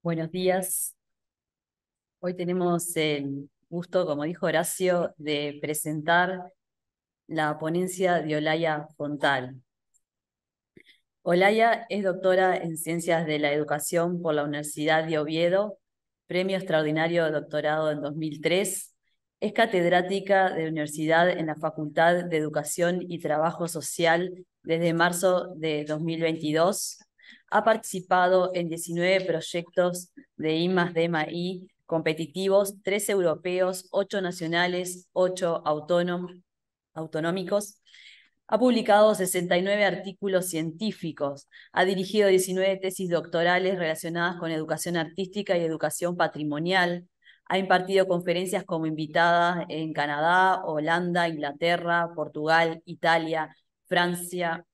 Buenos días. Hoy tenemos el gusto, como dijo Horacio, de presentar la ponencia de Olaya Fontal. Olaya es doctora en Ciencias de la Educación por la Universidad de Oviedo, premio extraordinario de doctorado en 2003. Es catedrática de universidad en la Facultad de Educación y Trabajo Social desde marzo de 2022. Ha participado en 19 proyectos de I+D+I competitivos, 3 europeos, 8 nacionales, 8 autonómicos. Ha publicado 69 artículos científicos, ha dirigido 19 tesis doctorales relacionadas con educación artística y educación patrimonial, ha impartido conferencias como invitada en Canadá, Holanda, Inglaterra, Portugal, Italia, Francia,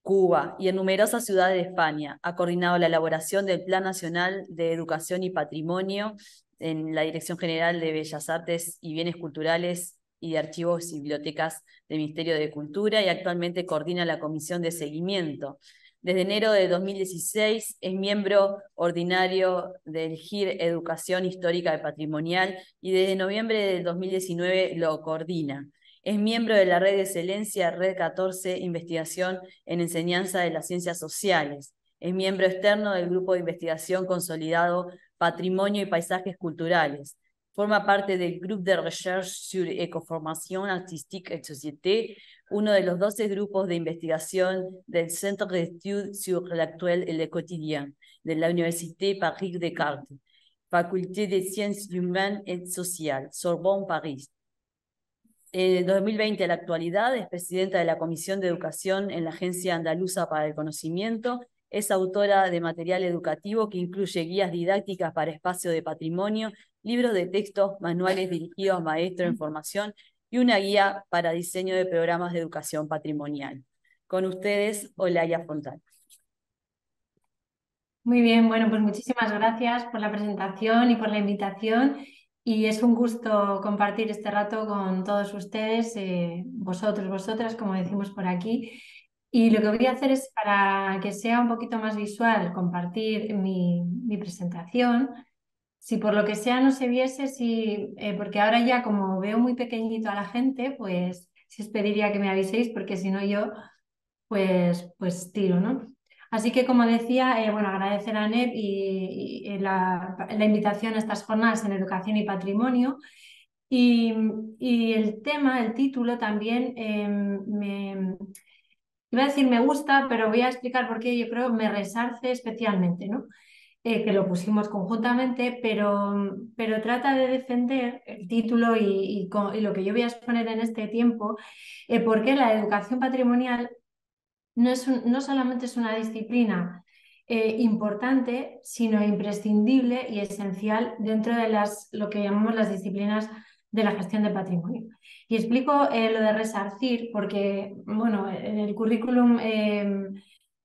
Cuba y en numerosas ciudades de España. Ha coordinado la elaboración del Plan Nacional de Educación y Patrimonio en la Dirección General de Bellas Artes y Bienes Culturales y de Archivos y Bibliotecas del Ministerio de Cultura y actualmente coordina la Comisión de Seguimiento. Desde enero de 2016 es miembro ordinario del GIR Educación Histórica y Patrimonial y desde noviembre del 2019 lo coordina. Es miembro de la Red de Excelencia Red 14 Investigación en Enseñanza de las Ciencias Sociales. Es miembro externo del Grupo de Investigación Consolidado Patrimonio y Paisajes Culturales. Forma parte del Grupo de Recherche sur Ecoformation Artistique et Société, uno de los 12 grupos de investigación del Centre d'études sur l'actuel et le quotidien de la Université Paris Descartes, Faculté de Sciences Humaines et Sociales, Sorbonne, París. En 2020 a la actualidad es presidenta de la Comisión de Educación en la Agencia Andaluza para el Conocimiento. Es autora de material educativo que incluye guías didácticas para espacio de patrimonio, libros de texto, manuales dirigidos a maestros en formación y una guía para diseño de programas de educación patrimonial. Con ustedes, Olaya Fontal. Muy bien, bueno, pues muchísimas gracias por la presentación y por la invitación. Y es un gusto compartir este rato con todos ustedes, vosotros, vosotras, como decimos por aquí. Y lo que voy a hacer es, para que sea un poquito más visual, compartir mi presentación. Si por lo que sea no se viese, porque ahora ya como veo muy pequeñito a la gente, pues sí os pediría que me aviséis, porque si no yo, pues tiro, ¿no? Así que, como decía, bueno, agradecer a NEP y la invitación a estas jornadas en educación y patrimonio. Y, y el tema, el título también iba a decir me gusta, pero voy a explicar por qué yo creo me resarce especialmente, ¿no? Que lo pusimos conjuntamente, pero trata de defender el título y lo que yo voy a exponer en este tiempo, por qué la educación patrimonial no solamente es una disciplina importante, sino imprescindible y esencial dentro de lo que llamamos las disciplinas de la gestión de patrimonio. Y explico lo de resarcir porque, bueno, en el currículum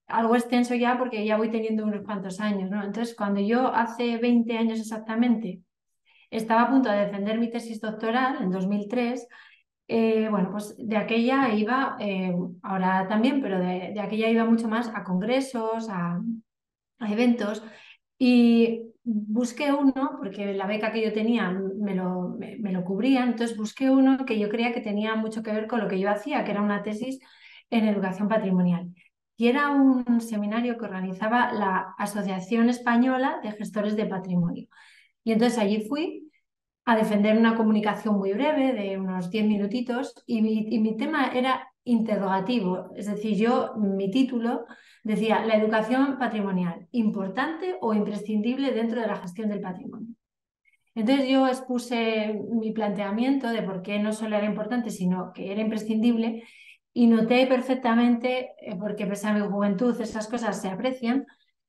algo extenso ya, porque ya voy teniendo unos cuantos años, ¿no? Entonces, cuando yo hace 20 años exactamente estaba a punto de defender mi tesis doctoral en 2003. Bueno, pues de aquella iba, ahora también, pero de aquella iba mucho más a congresos, a eventos, y busqué uno, porque la beca que yo tenía me lo cubría. Entonces busqué uno que yo creía que tenía mucho que ver con lo que yo hacía, que era una tesis en educación patrimonial. Y era un seminario que organizaba la Asociación Española de Gestores de Patrimonio. Y entonces allí fui a defender una comunicación muy breve de unos 10 minutitos, y mi tema era interrogativo. Es decir, mi título decía: la educación patrimonial, ¿importante o imprescindible dentro de la gestión del patrimonio? Entonces yo expuse mi planteamiento de por qué no solo era importante, sino que era imprescindible, y noté perfectamente, porque pese a mi juventud esas cosas se aprecian,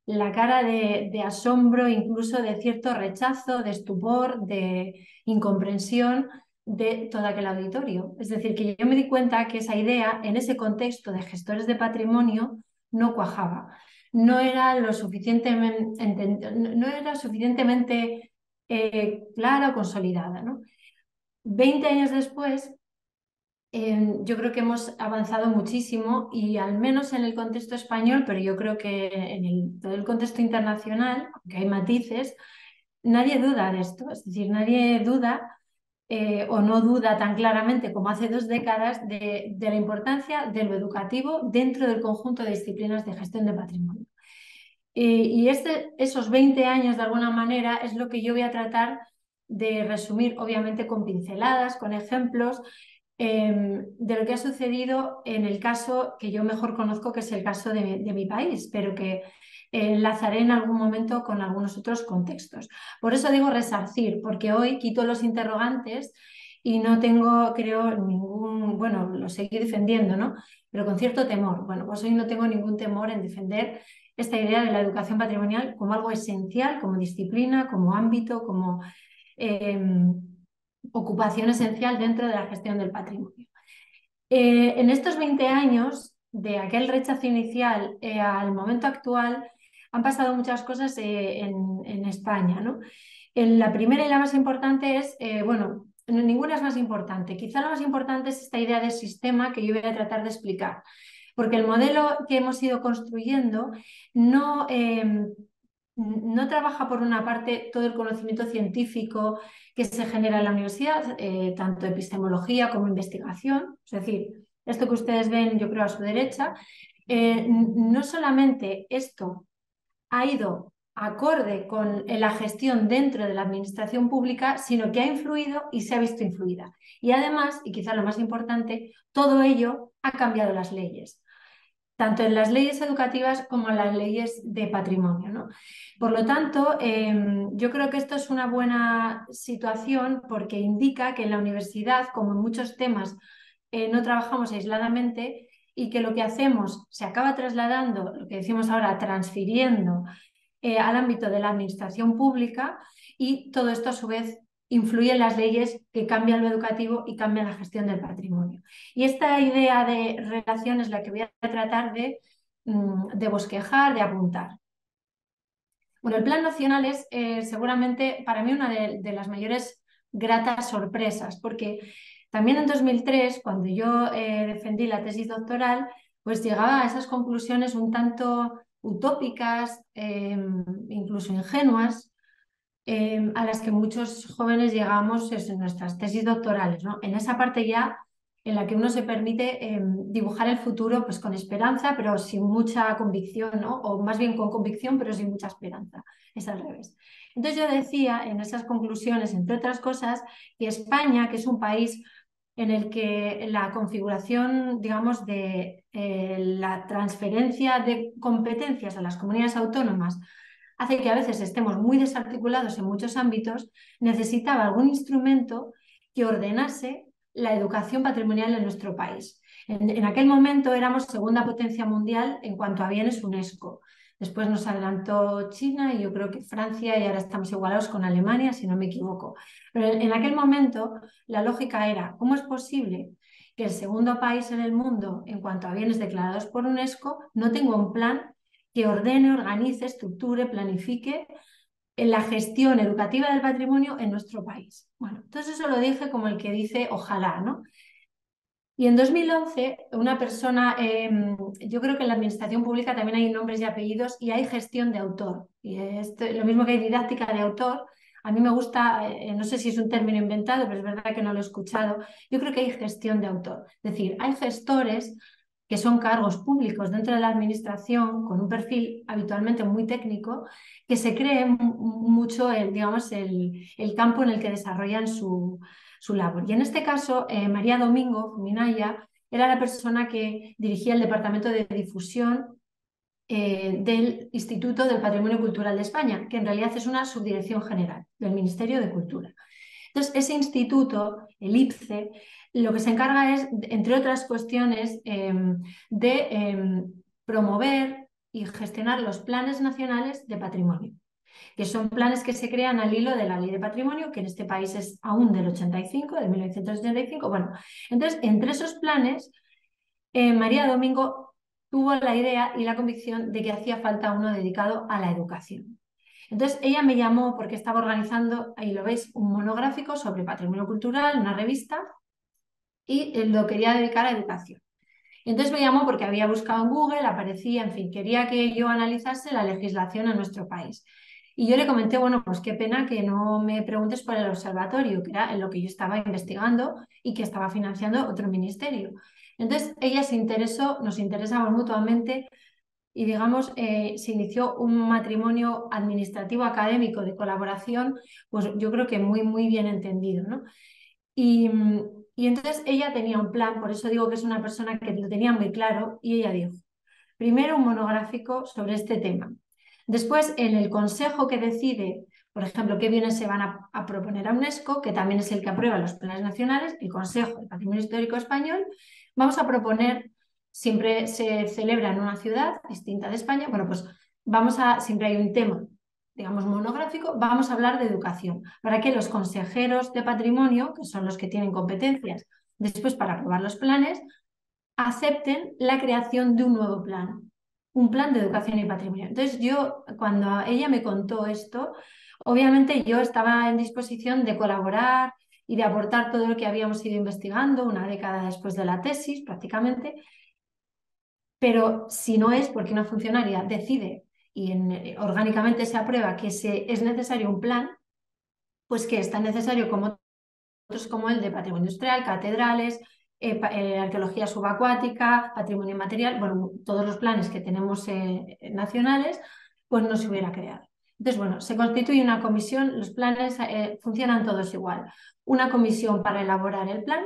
la cara de asombro, incluso de cierto rechazo, de estupor, de incomprensión de todo aquel auditorio. Es decir, que yo me di cuenta que esa idea, en ese contexto de gestores de patrimonio, no cuajaba. No era suficientemente clara o consolidada, ¿no? 20 años después, Yo creo que hemos avanzado muchísimo y al menos en el contexto español, pero yo creo que en todo el contexto internacional, aunque hay matices, nadie duda de esto. Es decir, nadie duda o no duda tan claramente como hace 2 décadas de la importancia de lo educativo dentro del conjunto de disciplinas de gestión de patrimonio. Y esos 20 años, de alguna manera, es lo que yo voy a tratar de resumir, obviamente con pinceladas, con ejemplos, de lo que ha sucedido en el caso que yo mejor conozco, que es el caso de mi país, pero que enlazaré en algún momento con algunos otros contextos. Por eso digo resarcir, porque hoy quito los interrogantes y no tengo, creo, ningún, bueno, lo seguí defendiendo, ¿no? Pero con cierto temor. Bueno, pues hoy no tengo ningún temor en defender esta idea de la educación patrimonial como algo esencial, como disciplina, como ámbito, como eh, ocupación esencial dentro de la gestión del patrimonio. En estos 20 años, de aquel rechazo inicial al momento actual, han pasado muchas cosas en España, ¿no? La primera y la más importante es, bueno, ninguna es más importante. Quizá lo más importante es esta idea de sistema que yo voy a tratar de explicar, porque el modelo que hemos ido construyendo no, no trabaja por una parte todo el conocimiento científico que se genera en la universidad, tanto epistemología como investigación. Es decir, esto que ustedes ven, yo creo, a su derecha, no solamente esto ha ido acorde con la gestión dentro de la administración pública, sino que ha influido y se ha visto influida. Y además, y quizá lo más importante, todo ello ha cambiado las leyes, tanto en las leyes educativas como en las leyes de patrimonio, ¿no? Por lo tanto, yo creo que esto es una buena situación porque indica que en la universidad, como en muchos temas, no trabajamos aisladamente y que lo que hacemos se acaba trasladando, lo que decimos ahora, transfiriendo al ámbito de la administración pública, y todo esto a su vez influye en las leyes que cambian lo educativo y cambian la gestión del patrimonio. Y esta idea de relación es la que voy a tratar de bosquejar, de apuntar. Bueno, el Plan Nacional es seguramente para mí una de las mayores gratas sorpresas, porque también en 2003, cuando yo defendí la tesis doctoral, pues llegaba a esas conclusiones un tanto utópicas, incluso ingenuas, a las que muchos jóvenes llegamos en nuestras tesis doctorales, ¿no? En esa parte ya en la que uno se permite dibujar el futuro pues con esperanza, pero sin mucha convicción, ¿no? O más bien con convicción, pero sin mucha esperanza. Es al revés. Entonces yo decía en esas conclusiones, entre otras cosas, que España, que es un país en el que la configuración, digamos, de la transferencia de competencias a las comunidades autónomas hace que a veces estemos muy desarticulados en muchos ámbitos, necesitaba algún instrumento que ordenase la educación patrimonial en nuestro país. En aquel momento éramos segunda potencia mundial en cuanto a bienes UNESCO. Después nos adelantó China y yo creo que Francia, y ahora estamos igualados con Alemania, si no me equivoco. Pero en aquel momento la lógica era, ¿cómo es posible que el segundo país en el mundo en cuanto a bienes declarados por UNESCO no tenga un plan que ordene, organice, estructure, planifique en la gestión educativa del patrimonio en nuestro país? Bueno, entonces eso lo dije como el que dice ojalá, ¿no? Y en 2011, una persona, yo creo que en la administración pública también hay nombres y apellidos y hay gestión de autor. Y lo mismo que hay didáctica de autor, a mí me gusta, no sé si es un término inventado, pero es verdad que no lo he escuchado. Yo creo que hay gestión de autor. Es decir, hay gestores que son cargos públicos dentro de la administración con un perfil habitualmente muy técnico, que se creen mucho digamos, el campo en el que desarrollan su labor. Y en este caso, María Domingo Minaya era la persona que dirigía el departamento de difusión del Instituto del Patrimonio Cultural de España, que en realidad es una subdirección general del Ministerio de Cultura. Entonces, ese instituto, el IPCE, lo que se encarga es, entre otras cuestiones, de promover y gestionar los planes nacionales de patrimonio, que son planes que se crean al hilo de la Ley de Patrimonio, que en este país es aún del 85, de 1985. Bueno, entonces, entre esos planes, María Domingo tuvo la idea y la convicción de que hacía falta uno dedicado a la educación. Entonces ella me llamó porque estaba organizando, ahí lo veis, un monográfico sobre patrimonio cultural, una revista, y lo quería dedicar a educación. Entonces me llamó porque había buscado en Google, aparecía, en fin, quería que yo analizase la legislación en nuestro país. Y yo le comenté, bueno, pues qué pena que no me preguntes por el observatorio, que era en lo que yo estaba investigando y que estaba financiando otro ministerio. Entonces ella se interesó, nos interesamos mutuamente y digamos, se inició un matrimonio administrativo académico de colaboración, pues yo creo que muy, muy bien entendido, ¿no? Y, y entonces ella tenía un plan, por eso digo que es una persona que lo tenía muy claro, y ella dijo, primero un monográfico sobre este tema. Después, en el consejo que decide, por ejemplo, qué bienes se van a proponer a UNESCO, que también es el que aprueba los planes nacionales, el Consejo del Patrimonio Histórico Español, vamos a proponer, siempre se celebra en una ciudad distinta de España, bueno, pues siempre hay un tema, digamos, monográfico, vamos a hablar de educación, para que los consejeros de patrimonio, que son los que tienen competencias después para aprobar los planes, acepten la creación de un nuevo plan, un plan de educación y patrimonio. Entonces yo, cuando ella me contó esto, obviamente yo estaba en disposición de colaborar y de aportar todo lo que habíamos ido investigando una década después de la tesis prácticamente, pero si no es porque una funcionaria decide y orgánicamente se aprueba que es necesario un plan, pues que es tan necesario como otros como el de patrimonio industrial, catedrales, arqueología subacuática, patrimonio material, bueno, todos los planes que tenemos nacionales, pues no se hubiera creado. Entonces, bueno, se constituye una comisión, los planes funcionan todos igual. Una comisión para elaborar el plan,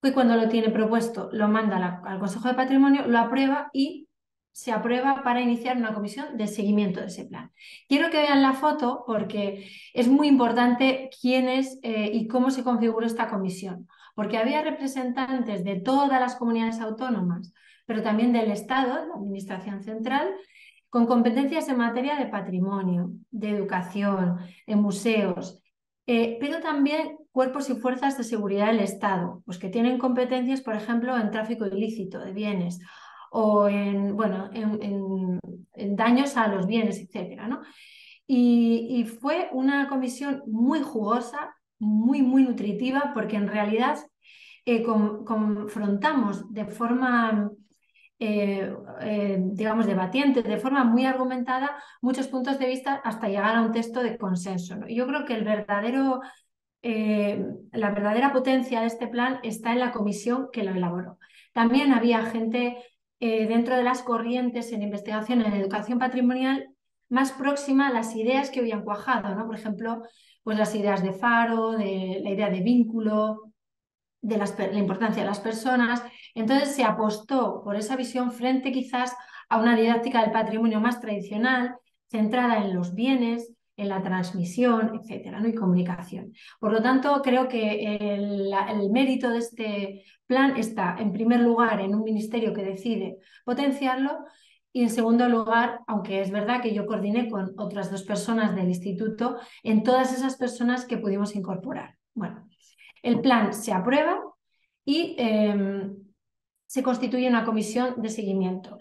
que cuando lo tiene propuesto lo manda al Consejo de Patrimonio, lo aprueba y se aprueba para iniciar una comisión de seguimiento de ese plan. Quiero que vean la foto porque es muy importante quién es y cómo se configuró esta comisión, porque había representantes de todas las comunidades autónomas, pero también del Estado, la Administración Central, con competencias en materia de patrimonio, de educación, en museos, pero también cuerpos y fuerzas de seguridad del Estado, pues que tienen competencias, por ejemplo, en tráfico ilícito de bienes o en daños a los bienes, etcétera, ¿no? Y fue una comisión muy jugosa, muy, muy nutritiva, porque en realidad confrontamos de forma digamos, debatiente, de forma muy argumentada, muchos puntos de vista hasta llegar a un texto de consenso, ¿no? Y yo creo que la verdadera potencia de este plan está en la comisión que lo elaboró. También había gente dentro de las corrientes en investigación en educación patrimonial más próxima a las ideas que habían cuajado, ¿no? Por ejemplo, pues las ideas de Faro, de la idea de vínculo, de la importancia de las personas. Entonces se apostó por esa visión frente quizás a una didáctica del patrimonio más tradicional, centrada en los bienes, en la transmisión, etcétera, ¿no? Y comunicación. Por lo tanto, creo que el mérito de este plan está, en primer lugar, en un ministerio que decide potenciarlo y, en segundo lugar, aunque es verdad que yo coordiné con otras dos personas del instituto, en todas esas personas que pudimos incorporar. Bueno, el plan se aprueba y se constituye una comisión de seguimiento.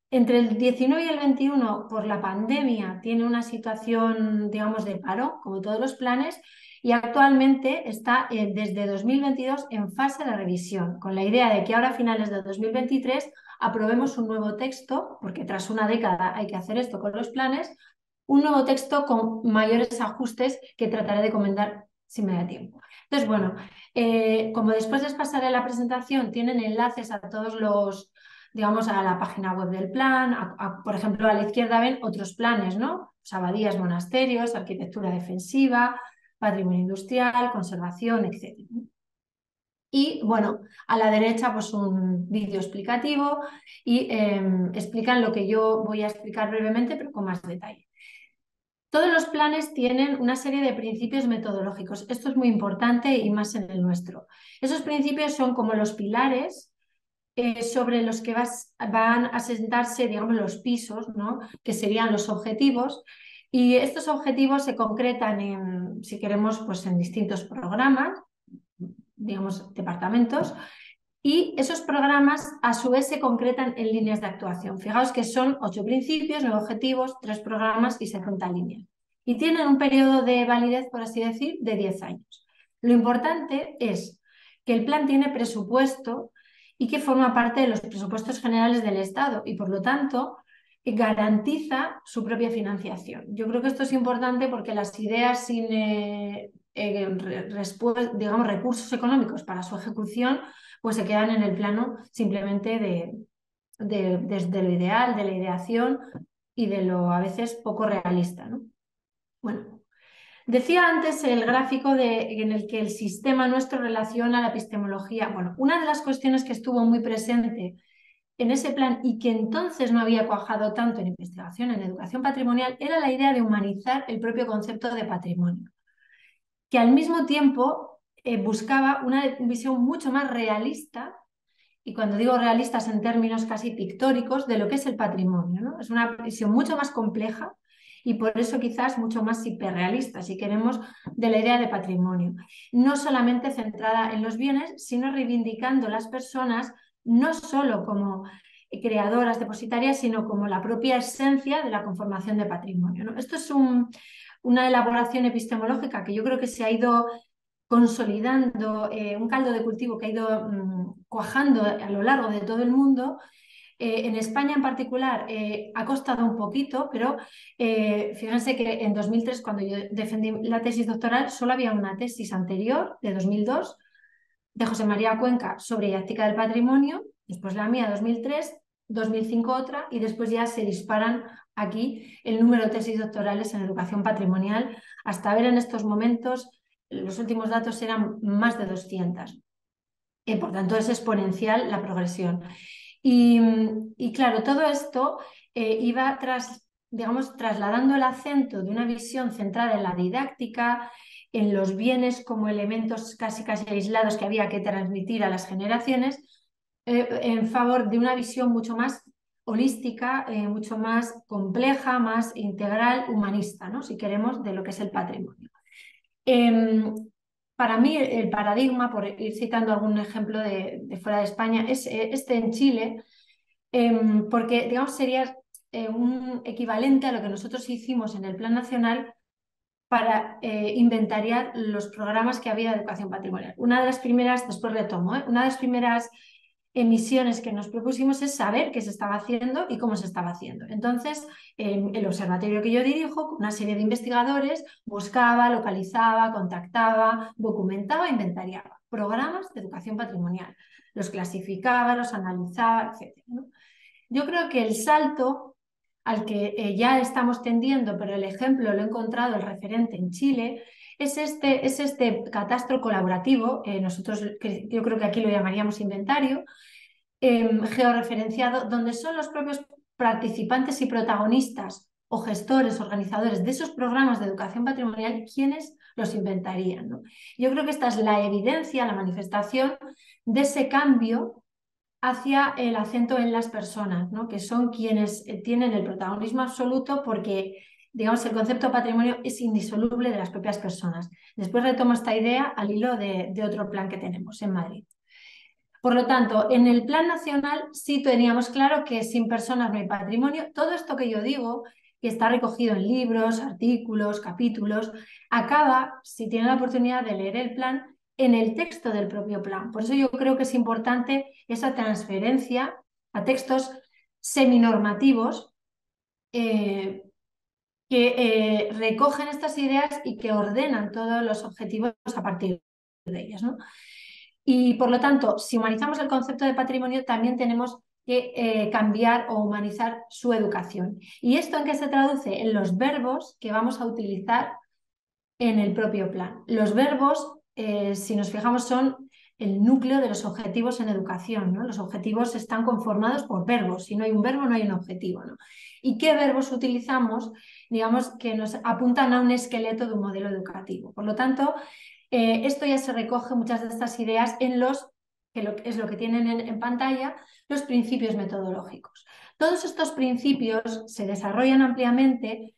Entre el 19 y el 21, por la pandemia, tiene una situación, digamos, de paro, como todos los planes, y actualmente está desde 2022 en fase de revisión, con la idea de que ahora a finales de 2023 aprobemos un nuevo texto, porque tras una década hay que hacer esto con los planes, un nuevo texto con mayores ajustes que trataré de comentar si me da tiempo. Entonces, bueno, como después les pasaré la presentación, tienen enlaces a todos los, digamos, a la página web del plan, por ejemplo, a la izquierda ven otros planes, ¿no? Pues abadías, monasterios, arquitectura defensiva, patrimonio industrial, conservación, etc. Y bueno, a la derecha pues un vídeo explicativo y explican lo que yo voy a explicar brevemente, pero con más detalle. Todos los planes tienen una serie de principios metodológicos. Esto es muy importante y más en el nuestro. Esos principios son como los pilares sobre los que van a sentarse, digamos, los pisos, ¿no? Que serían los objetivos. Y estos objetivos se concretan en, si queremos, pues en distintos programas, digamos, departamentos. Y esos programas a su vez se concretan en líneas de actuación. Fijaos que son 8 principios, 9 objetivos, 3 programas y 60 líneas. Y tienen un periodo de validez, por así decir, de 10 años. Lo importante es que el plan tiene presupuesto y que forma parte de los presupuestos generales del Estado y, por lo tanto, garantiza su propia financiación. Yo creo que esto es importante porque las ideas sin digamos, recursos económicos para su ejecución pues se quedan en el plano simplemente desde lo ideal, de la ideación y de lo a veces poco realista, ¿no? Bueno, decía antes el gráfico en el que el sistema nuestro relaciona la epistemología. Bueno, una de las cuestiones que estuvo muy presente en ese plan y que entonces no había cuajado tanto en investigación, en educación patrimonial, era la idea de humanizar el propio concepto de patrimonio, que al mismo tiempo buscaba una visión mucho más realista, y cuando digo realistas en términos casi pictóricos, de lo que es el patrimonio, ¿no? Es una visión mucho más compleja y por eso quizás mucho más hiperrealista, si queremos, de la idea de patrimonio. No solamente centrada en los bienes, sino reivindicando las personas no solo como creadoras, depositarias, sino como la propia esencia de la conformación de patrimonio, ¿no? Esto es una elaboración epistemológica que yo creo que se ha ido consolidando, un caldo de cultivo que ha ido cuajando a lo largo de todo el mundo. En España en particular ha costado un poquito, pero fíjense que en 2003, cuando yo defendí la tesis doctoral, solo había una tesis anterior, de 2002, de José María Cuenca sobre didáctica del patrimonio, después la mía 2003, 2005 otra, y después ya se disparan aquí el número de tesis doctorales en educación patrimonial, hasta ver en estos momentos, los últimos datos eran más de 200. Por tanto, es exponencial la progresión. Y claro, todo esto iba digamos, trasladando el acento de una visión centrada en la didáctica, en los bienes como elementos casi aislados que había que transmitir a las generaciones, en favor de una visión mucho más holística, mucho más compleja, más integral, humanista, ¿no? Si queremos, de lo que es el patrimonio. Para mí el paradigma, por ir citando algún ejemplo de fuera de España, es este en Chile, porque digamos sería un equivalente a lo que nosotros hicimos en el Plan Nacional para inventariar los programas que había de educación patrimonial. Una de las primeras, después retomo, una de las primeras misiones que nos propusimos es saber qué se estaba haciendo y cómo se estaba haciendo. Entonces, el observatorio que yo dirijo, con una serie de investigadores, buscaba, localizaba, contactaba, documentaba, inventariaba programas de educación patrimonial. Los clasificaba, los analizaba, etc., ¿no? Yo creo que el salto al que ya estamos tendiendo, pero el ejemplo lo he encontrado el referente en Chile, es este catastro colaborativo, yo creo que aquí lo llamaríamos inventario, georreferenciado, donde son los propios participantes y protagonistas o gestores, organizadores de esos programas de educación patrimonial quienes los inventarían, ¿no? Yo creo que esta es la evidencia, la manifestación de ese cambio hacia el acento en las personas, ¿no? Que son quienes tienen el protagonismo absoluto porque, digamos, el concepto de patrimonio es indisoluble de las propias personas. Después retomo esta idea al hilo de otro plan que tenemos en Madrid. Por lo tanto, en el plan nacional sí teníamos claro que sin personas no hay patrimonio. Todo esto que yo digo, que está recogido en libros, artículos, capítulos, acaba, si tienen la oportunidad de leer el plan, en el texto del propio plan. Por eso yo creo que es importante esa transferencia a textos seminormativos que recogen estas ideas y que ordenan todos los objetivos a partir de ellas, ¿no? Y por lo tanto, si humanizamos el concepto de patrimonio, también tenemos que cambiar o humanizar su educación. ¿Y esto en qué se traduce? En los verbos que vamos a utilizar en el propio plan. Los verbos, si nos fijamos, son el núcleo de los objetivos en educación, ¿no? Los objetivos están conformados por verbos. Si no hay un verbo, no hay un objetivo, ¿no? ¿Y qué verbos utilizamos? Digamos que nos apuntan a un esqueleto de un modelo educativo. Por lo tanto, esto ya se recoge, muchas de estas ideas, es lo que tienen en pantalla, los principios metodológicos. Todos estos principios se desarrollan ampliamente,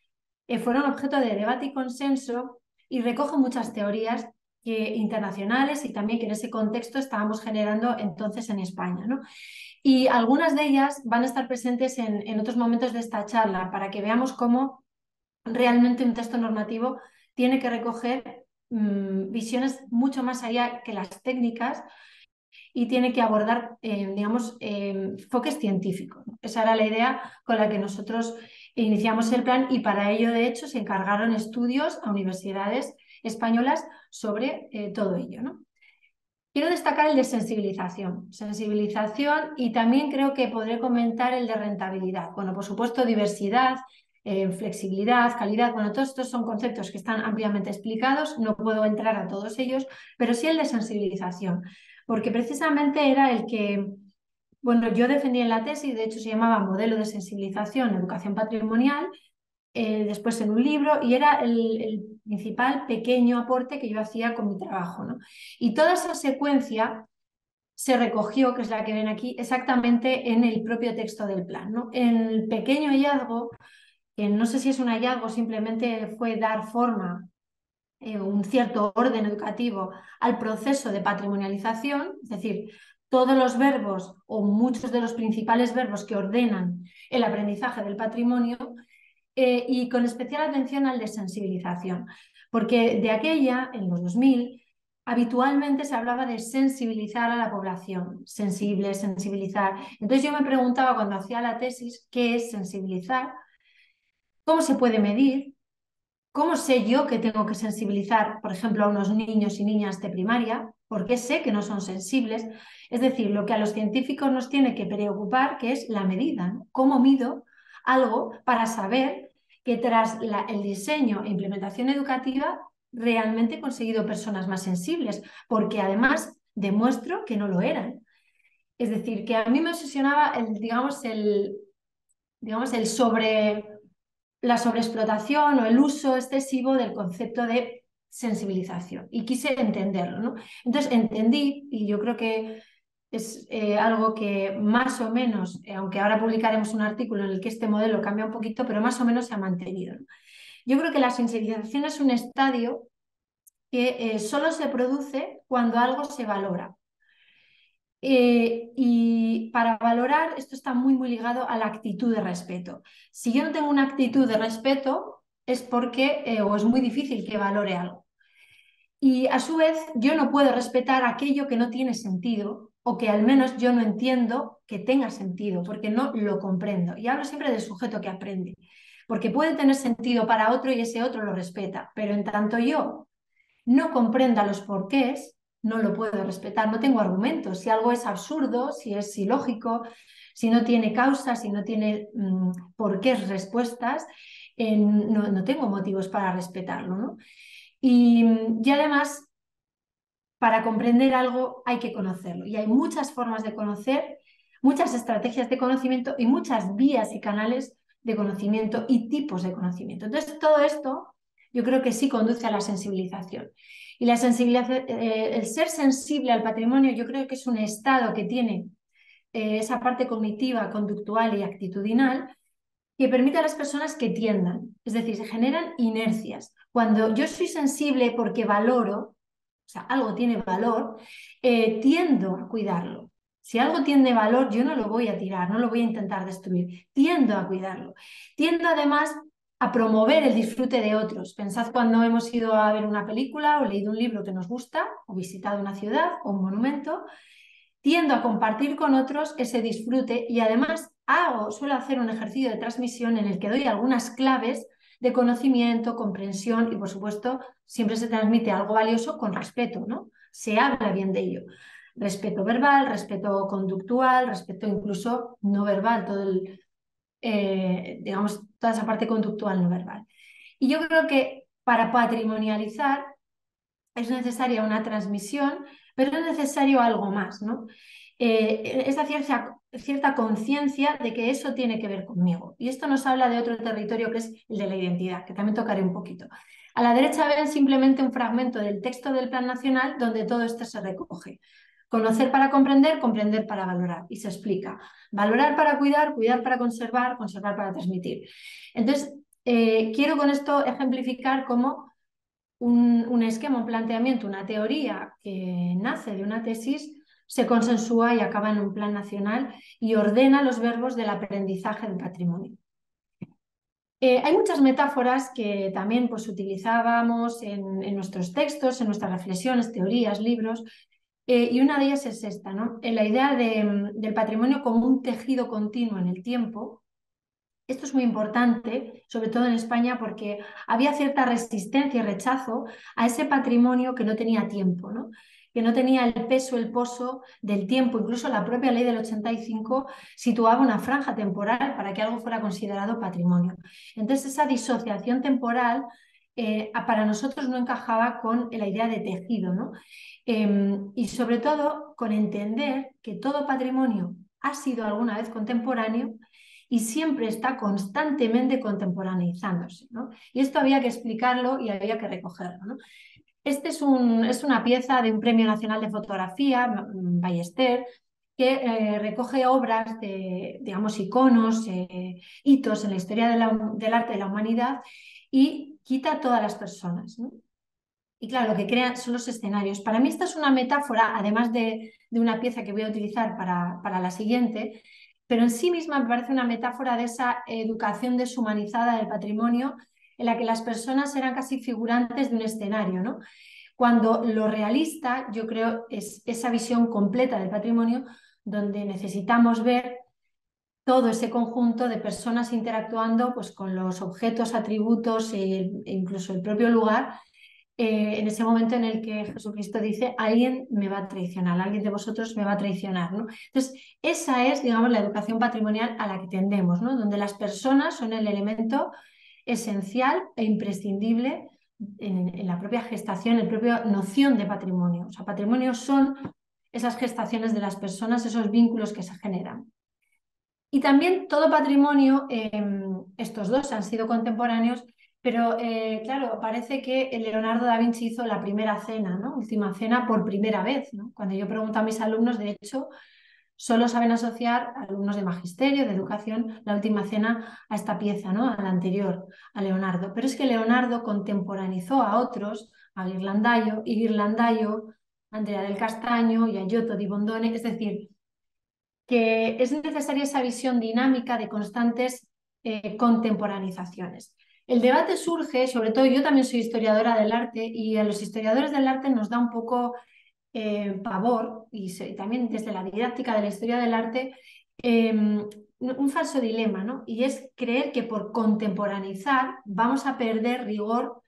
fueron objeto de debate y consenso y recogen muchas teorías internacionales y también que en ese contexto estábamos generando entonces en España, ¿no? Y algunas de ellas van a estar presentes en otros momentos de esta charla para que veamos cómo realmente un texto normativo tiene que recoger visiones mucho más allá que las técnicas y tiene que abordar, digamos, enfoques científicos, ¿no? Esa era la idea con la que nosotros iniciamos el plan y para ello, de hecho, se encargaron estudios a universidades españolas sobre todo ello, ¿no? Quiero destacar el de sensibilización y también creo que podré comentar el de rentabilidad. Bueno, por supuesto, diversidad, flexibilidad, calidad, bueno, todos estos son conceptos que están ampliamente explicados, no puedo entrar a todos ellos, pero sí el de sensibilización, porque precisamente era el que, bueno, yo defendí en la tesis, de hecho se llamaba Modelo de Sensibilización, Educación Patrimonial, después en un libro y era el principal pequeño aporte que yo hacía con mi trabajo, ¿no? Y toda esa secuencia se recogió, que es la que ven aquí, exactamente en el propio texto del plan, ¿no? El pequeño hallazgo, que no sé si es un hallazgo, simplemente fue dar forma, un cierto orden educativo al proceso de patrimonialización, es decir, todos los verbos o muchos de los principales verbos que ordenan el aprendizaje del patrimonio y con especial atención al de sensibilización, porque de aquella, en los 2000, habitualmente se hablaba de sensibilizar a la población, sensible, sensibilizar. Entonces yo me preguntaba cuando hacía la tesis, ¿qué es sensibilizar? ¿Cómo se puede medir? ¿Cómo sé yo que tengo que sensibilizar, por ejemplo, a unos niños y niñas de primaria? ¿Por qué sé que no son sensibles? Es decir, lo que a los científicos nos tiene que preocupar, que es la medida, ¿no? ¿Cómo mido algo para saber que tras el diseño e implementación educativa realmente he conseguido personas más sensibles? Porque además demuestro que no lo eran. Es decir, que a mí me obsesionaba el sobre la sobreexplotación o el uso excesivo del concepto de sensibilización y quise entenderlo, ¿no? Entonces entendí, y yo creo que es algo que más o menos, aunque ahora publicaremos un artículo en el que este modelo cambia un poquito, pero más o menos se ha mantenido, ¿no? Yo creo que la sensibilización es un estadio que solo se produce cuando algo se valora. Y para valorar, esto está muy, muy ligado a la actitud de respeto. Si yo no tengo una actitud de respeto, es porque, o es muy difícil que valore algo. Y a su vez, yo no puedo respetar aquello que no tiene sentido o que al menos yo no entiendo que tenga sentido, porque no lo comprendo. Y hablo siempre del sujeto que aprende, porque puede tener sentido para otro y ese otro lo respeta, pero en tanto yo no comprenda los porqués, no lo puedo respetar, no tengo argumentos. Si algo es absurdo, si es ilógico, si no tiene causas, si no tiene porqués, respuestas, no tengo motivos para respetarlo, ¿no? Y además, para comprender algo hay que conocerlo. Y hay muchas formas de conocer, muchas estrategias de conocimiento y muchas vías y canales de conocimiento y tipos de conocimiento. Entonces, todo esto yo creo que sí conduce a la sensibilización. Y la sensibilización, el ser sensible al patrimonio, yo creo que es un estado que tiene esa parte cognitiva, conductual y actitudinal que permite a las personas que tiendan, es decir, se generan inercias. Cuando yo soy sensible porque valoro, o sea, algo tiene valor, tiendo a cuidarlo. Si algo tiene valor, yo no lo voy a tirar, no lo voy a intentar destruir, tiendo a cuidarlo. Tiendo además a promover el disfrute de otros. Pensad cuando hemos ido a ver una película o leído un libro que nos gusta, o visitado una ciudad o un monumento, tiendo a compartir con otros ese disfrute y además suelo hacer un ejercicio de transmisión en el que doy algunas claves de conocimiento, comprensión y por supuesto siempre se transmite algo valioso con respeto, ¿no? Se habla bien de ello. Respeto verbal, respeto conductual, respeto incluso no verbal, digamos, toda esa parte conductual no verbal. Y yo creo que para patrimonializar es necesaria una transmisión, pero es necesario algo más, ¿no? Esa cierta conciencia de que eso tiene que ver conmigo. Y esto nos habla de otro territorio que es el de la identidad, que también tocaré un poquito. A la derecha ven simplemente un fragmento del texto del Plan Nacional donde todo esto se recoge. Conocer para comprender, comprender para valorar. Y se explica. Valorar para cuidar, cuidar para conservar, conservar para transmitir. Entonces, quiero con esto ejemplificar cómo un esquema, un planteamiento, una teoría que nace de una tesis se consensúa y acaba en un plan nacional y ordena los verbos del aprendizaje del patrimonio. Hay muchas metáforas que también pues, utilizábamos en nuestros textos, en nuestras reflexiones, teorías, libros, y una de ellas es esta, ¿no? La idea del patrimonio como un tejido continuo en el tiempo. Esto es muy importante, sobre todo en España, porque había cierta resistencia y rechazo a ese patrimonio que no tenía tiempo, ¿no? Que no tenía el peso, el poso del tiempo. Incluso la propia ley del 85 situaba una franja temporal para que algo fuera considerado patrimonio. Entonces, esa disociación temporal para nosotros no encajaba con la idea de tejido, ¿no? Y sobre todo con entender que todo patrimonio ha sido alguna vez contemporáneo y siempre está constantemente contemporaneizándose, ¿no? Y esto había que explicarlo y había que recogerlo, ¿no? Este es una pieza de un Premio Nacional de Fotografía, Ballester, que recoge obras de, digamos, iconos, hitos en la historia del arte de la humanidad y quita a todas las personas, ¿no? Y claro, lo que crean son los escenarios. Para mí esta es una metáfora, además de una pieza que voy a utilizar para la siguiente, pero en sí misma me parece una metáfora de esa educación deshumanizada del patrimonio en la que las personas eran casi figurantes de un escenario, ¿no? Cuando lo realista, yo creo, es esa visión completa del patrimonio donde necesitamos ver todo ese conjunto de personas interactuando pues, con los objetos, atributos e incluso el propio lugar en ese momento en el que Jesucristo dice, alguien me va a traicionar, alguien de vosotros me va a traicionar, ¿no? Entonces, esa es, digamos, la educación patrimonial a la que tendemos, ¿no? Donde las personas son el elemento esencial e imprescindible en la propia gestación, en la propia noción de patrimonio. O sea, patrimonio son esas gestaciones de las personas, esos vínculos que se generan. Y también todo patrimonio, estos dos han sido contemporáneos, pero claro, parece que Leonardo da Vinci hizo la primera cena, ¿no? Última cena por primera vez, ¿no? Cuando yo pregunto a mis alumnos, de hecho, solo saben asociar, alumnos de magisterio, de educación, la última cena a esta pieza, ¿no? A la anterior, a Leonardo. Pero es que Leonardo contemporaneizó a otros, a Ghirlandaio, y Ghirlandaio, Andrea del Castaño y a Giotto di Bondone, es decir, que es necesaria esa visión dinámica de constantes contemporanizaciones. El debate surge, sobre todo yo también soy historiadora del arte y a los historiadores del arte nos da un poco pavor, y también desde la didáctica de la historia del arte, un falso dilema, ¿no? Y es creer que por contemporaneizar vamos a perder rigor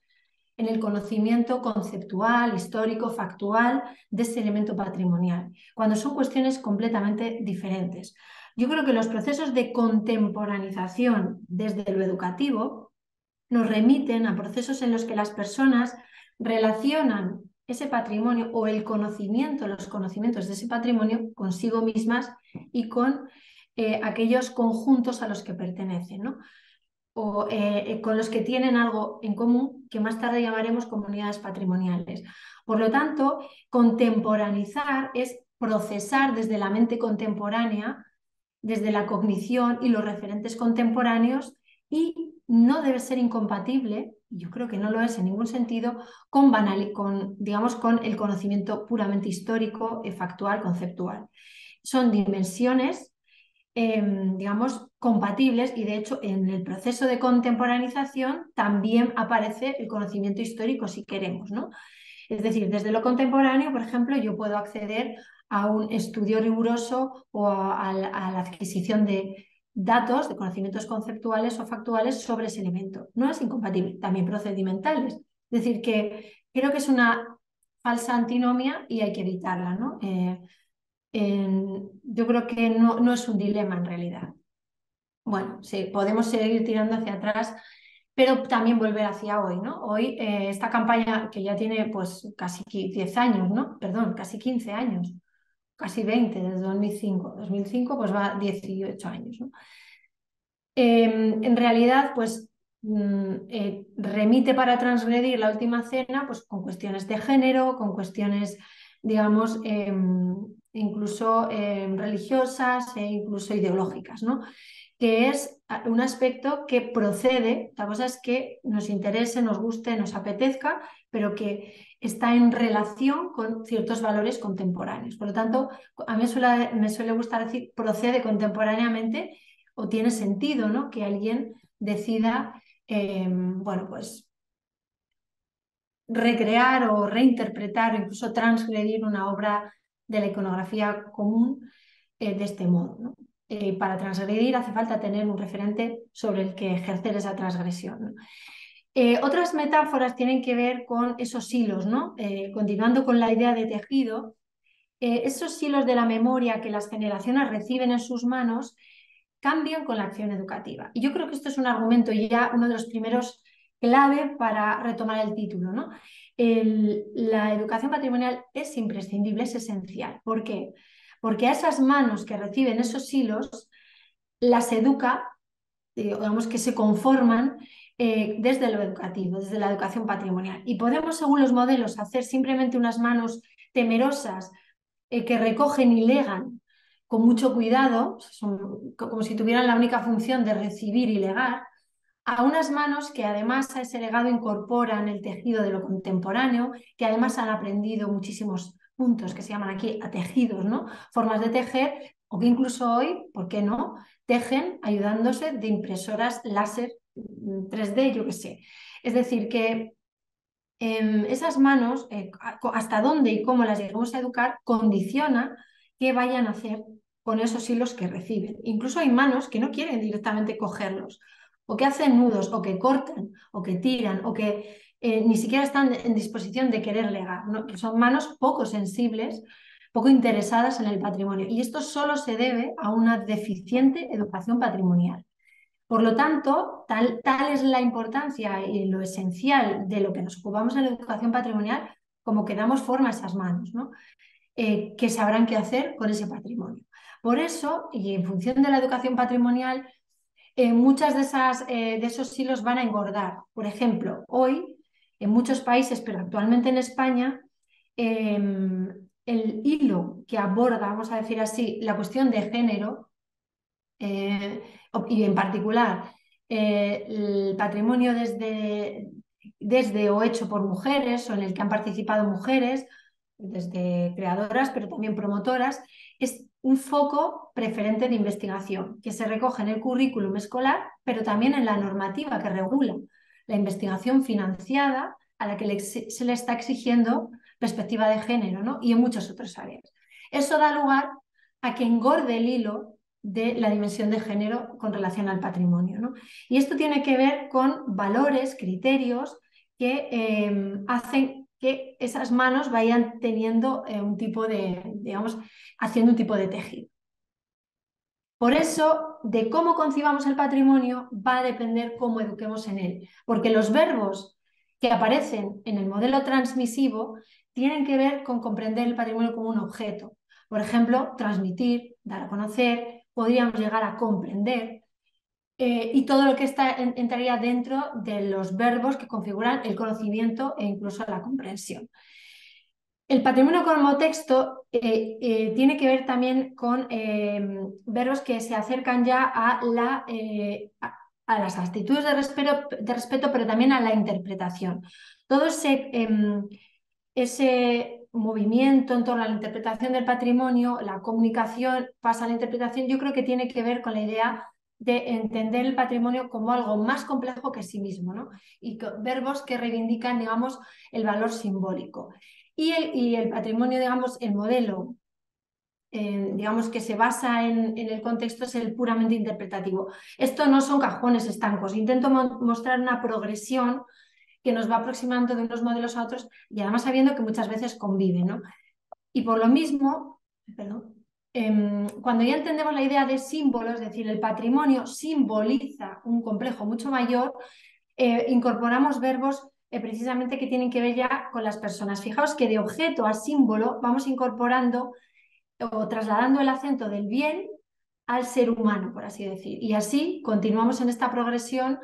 en el conocimiento conceptual, histórico, factual de ese elemento patrimonial, cuando son cuestiones completamente diferentes. Yo creo que los procesos de contemporanización desde lo educativo nos remiten a procesos en los que las personas relacionan ese patrimonio o el conocimiento, los conocimientos de ese patrimonio consigo mismas y con aquellos conjuntos a los que pertenecen, ¿no? O con los que tienen algo en común que más tarde llamaremos comunidades patrimoniales. Por lo tanto, contemporaneizar es procesar desde la mente contemporánea, desde la cognición y los referentes contemporáneos y no debe ser incompatible, yo creo que no lo es en ningún sentido, digamos, con el conocimiento puramente histórico, factual, conceptual. Son dimensiones digamos, compatibles y de hecho en el proceso de contemporanización también aparece el conocimiento histórico si queremos, ¿no? Es decir, desde lo contemporáneo, por ejemplo, yo puedo acceder a un estudio riguroso o a la adquisición de datos, de conocimientos conceptuales o factuales sobre ese elemento. No es incompatible, también procedimentales. Es decir, que creo que es una falsa antinomia y hay que evitarla, ¿no? Yo creo que no es un dilema en realidad. Bueno, sí, podemos seguir tirando hacia atrás, pero también volver hacia hoy, ¿no? Hoy esta campaña que ya tiene pues casi 10 años, ¿no? Perdón, casi 15 años, casi 20 desde 2005. 2005 pues va 18 años, ¿no? En realidad pues remite para transgredir la última cena pues con cuestiones de género, con cuestiones, digamos, incluso religiosas e incluso ideológicas, ¿no? Que es un aspecto que procede, la cosa es que nos interese, nos guste, nos apetezca, pero que está en relación con ciertos valores contemporáneos. Por lo tanto, a mí me suele gustar decir procede contemporáneamente o tiene sentido, ¿no? Que alguien decida, bueno, pues recrear o reinterpretar o incluso transgredir una obra de la iconografía común de este modo, ¿no? Para transgredir hace falta tener un referente sobre el que ejercer esa transgresión, ¿no? Otras metáforas tienen que ver con esos hilos, ¿no? Continuando con la idea de tejido, esos hilos de la memoria que las generaciones reciben en sus manos cambian con la acción educativa. Y yo creo que esto es un argumento ya uno de los primeros clave para retomar el título, ¿no? La educación patrimonial es imprescindible, es esencial. ¿Por qué? Porque a esas manos que reciben esos hilos las educa, digamos que se conforman desde lo educativo, desde la educación patrimonial. Y podemos, según los modelos, hacer simplemente unas manos temerosas que recogen y legan con mucho cuidado, son como si tuvieran la única función de recibir y legar, a unas manos que además a ese legado incorporan el tejido de lo contemporáneo, que además han aprendido muchísimos puntos que se llaman aquí a tejidos, ¿no? Formas de tejer, o que incluso hoy, ¿por qué no?, tejen ayudándose de impresoras láser 3D, yo qué sé. Es decir, que esas manos, hasta dónde y cómo las lleguemos a educar, condiciona qué vayan a hacer con esos hilos que reciben. Incluso hay manos que no quieren directamente cogerlos, o que hacen nudos, o que cortan, o que tiran, o que ni siquiera están en disposición de querer legar, ¿no? Que son manos poco sensibles, poco interesadas en el patrimonio. Y esto solo se debe a una deficiente educación patrimonial. Por lo tanto, tal es la importancia y lo esencial de lo que nos ocupamos en la educación patrimonial, como que damos forma a esas manos, ¿no? Que sabrán qué hacer con ese patrimonio. Por eso, y en función de la educación patrimonial, muchas de esos hilos van a engordar. Por ejemplo, hoy, en muchos países, pero actualmente en España, el hilo que aborda, vamos a decir así, la cuestión de género, y en particular el patrimonio desde o hecho por mujeres o en el que han participado mujeres, desde creadoras pero también promotoras, es un foco preferente de investigación que se recoge en el currículum escolar, pero también en la normativa que regula la investigación financiada a la que se le está exigiendo perspectiva de género, ¿no? Y en muchas otras áreas. Eso da lugar a que engorde el hilo de la dimensión de género con relación al patrimonio, ¿no? Y esto tiene que ver con valores, criterios que hacen que esas manos vayan teniendo un tipo de, digamos, haciendo un tipo de tejido. Por eso, de cómo concibamos el patrimonio va a depender cómo eduquemos en él, porque los verbos que aparecen en el modelo transmisivo tienen que ver con comprender el patrimonio como un objeto. Por ejemplo, transmitir, dar a conocer, podríamos llegar a comprender, y todo lo que entraría dentro de los verbos que configuran el conocimiento e incluso la comprensión. El patrimonio como texto tiene que ver también con verbos que se acercan ya a las actitudes de respeto, pero también a la interpretación. Todo ese movimiento en torno a la interpretación del patrimonio, la comunicación pasa a la interpretación, yo creo que tiene que ver con la idea de entender el patrimonio como algo más complejo que sí mismo, ¿no? Y verbos que reivindican, digamos, el valor simbólico. Y el patrimonio, digamos, el modelo, digamos, que se basa en el contexto es el puramente interpretativo. Esto no son cajones estancos. Intento mostrar una progresión que nos va aproximando de unos modelos a otros y además sabiendo que muchas veces conviven, ¿no? Y por lo mismo, perdón, cuando ya entendemos la idea de símbolos, es decir, el patrimonio simboliza un complejo mucho mayor, incorporamos verbos precisamente que tienen que ver ya con las personas. Fijaos que de objeto a símbolo vamos incorporando o trasladando el acento del bien al ser humano, por así decir. Y así continuamos en esta progresión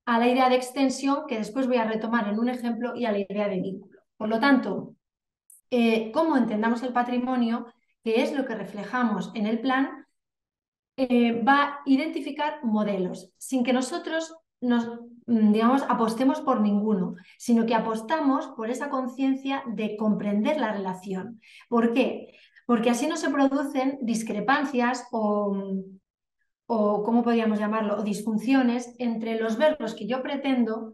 a la idea de extensión, que después voy a retomar en un ejemplo, y a la idea de vínculo. Por lo tanto, cómo entendamos el patrimonio, que es lo que reflejamos en el plan, va a identificar modelos, sin que nosotros digamos, apostemos por ninguno, sino que apostamos por esa conciencia de comprender la relación. ¿Por qué? Porque así no se producen discrepancias o ¿cómo podríamos llamarlo? O disfunciones entre los verbos que yo pretendo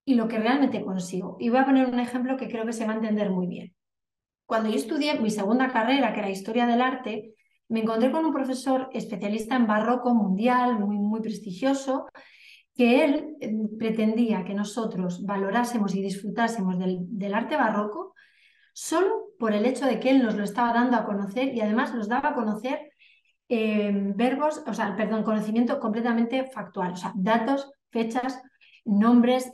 y lo que realmente consigo. Y voy a poner un ejemplo que creo que se va a entender muy bien. Cuando yo estudié mi segunda carrera, que era Historia del Arte, me encontré con un profesor especialista en barroco mundial, muy prestigioso, que él pretendía que nosotros valorásemos y disfrutásemos del arte barroco solo por el hecho de que él nos lo estaba dando a conocer y además nos daba a conocer verbos, o sea, perdón, conocimiento completamente factual, o sea, datos, fechas, nombres,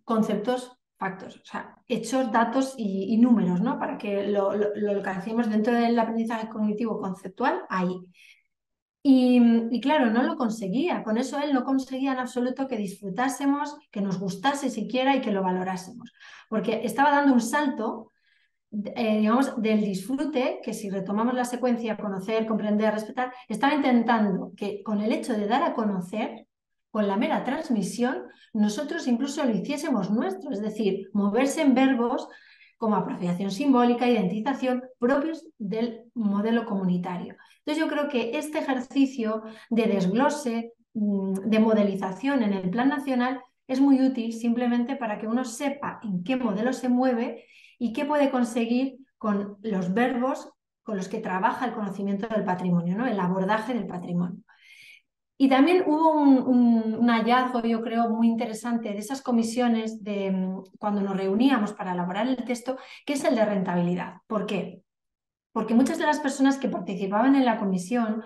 conceptos, factos, o sea, hechos, datos y números, ¿no? Para que lo localicemos dentro del aprendizaje cognitivo conceptual, ahí. Y claro, no lo conseguía. Con eso él no conseguía en absoluto que disfrutásemos, que nos gustase siquiera y que lo valorásemos. Porque estaba dando un salto, digamos, del disfrute, que si retomamos la secuencia, conocer, comprender, respetar, estaba intentando que con el hecho de dar a conocer, con la mera transmisión, nosotros incluso lo hiciésemos nuestro, es decir, moverse en verbos como apropiación simbólica, identización, propios del modelo comunitario. Entonces yo creo que este ejercicio de desglose, de modelización en el plan nacional es muy útil simplemente para que uno sepa en qué modelo se mueve y qué puede conseguir con los verbos con los que trabaja el conocimiento del patrimonio, ¿no? El abordaje del patrimonio. Y también hubo un hallazgo, yo creo, muy interesante de esas comisiones de cuando nos reuníamos para elaborar el texto, que es el de rentabilidad. ¿Por qué? Porque muchas de las personas que participaban en la comisión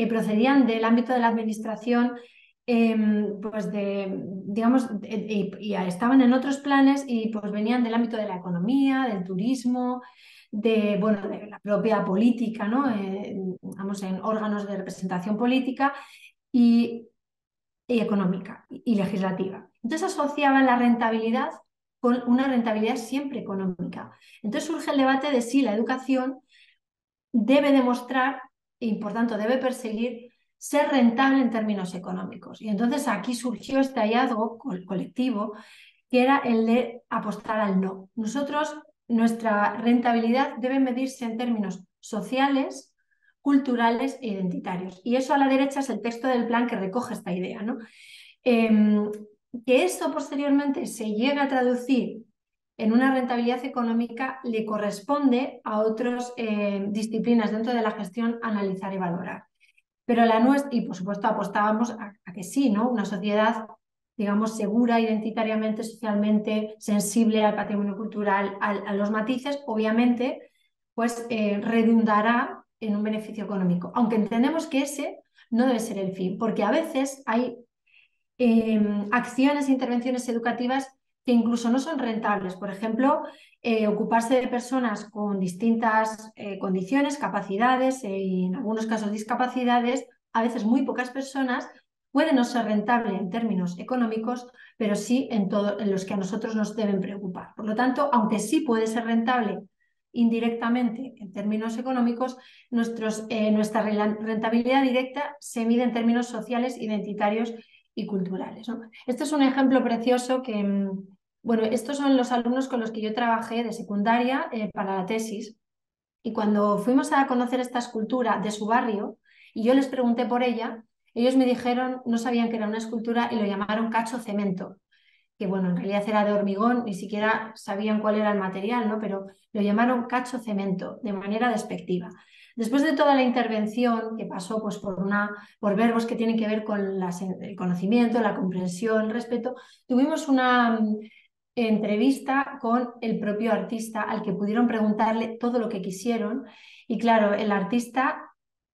procedían del ámbito de la administración, pues digamos, y estaban en otros planes y pues venían del ámbito de la economía, del turismo, bueno, de la propia política, ¿no? Vamos, en órganos de representación política y, y económica y legislativa. Entonces asociaban la rentabilidad con una rentabilidad siempre económica. Entonces surge el debate de si la educación debe demostrar y por tanto debe perseguir ser rentable en términos económicos. Y entonces aquí surgió este hallazgo colectivo que era el de apostar al no. Nosotros, nuestra rentabilidad debe medirse en términos sociales, culturales e identitarios. Y eso a la derecha es el texto del plan que recoge esta idea, ¿no? Que eso posteriormente se llegue a traducir en una rentabilidad económica le corresponde a otras disciplinas dentro de la gestión analizar y valorar. Pero la nuestra, y por supuesto apostábamos a que sí, ¿no? Una sociedad, digamos, segura identitariamente, socialmente, sensible al patrimonio cultural, a los matices, obviamente, pues redundará en un beneficio económico. Aunque entendemos que ese no debe ser el fin, porque a veces hay acciones e intervenciones educativas que incluso no son rentables. Por ejemplo, ocuparse de personas con distintas condiciones, capacidades y en algunos casos discapacidades, a veces muy pocas personas, puede no ser rentable en términos económicos, pero sí en los que a nosotros nos deben preocupar. Por lo tanto, aunque sí puede ser rentable indirectamente en términos económicos, nuestra rentabilidad directa se mide en términos sociales, identitarios y culturales, ¿no? Este es un ejemplo precioso que, bueno, estos son los alumnos con los que yo trabajé de secundaria para la tesis y cuando fuimos a conocer esta escultura de su barrio y yo les pregunté por ella, ellos me dijeron, no sabían que era una escultura y lo llamaron cacho cemento, que bueno, en realidad era de hormigón, ni siquiera sabían cuál era el material, ¿no? Pero lo llamaron cacho cemento de manera despectiva. Después de toda la intervención que pasó pues, por verbos que tienen que ver con el conocimiento, la comprensión, el respeto, tuvimos una entrevista con el propio artista al que pudieron preguntarle todo lo que quisieron y claro, el artista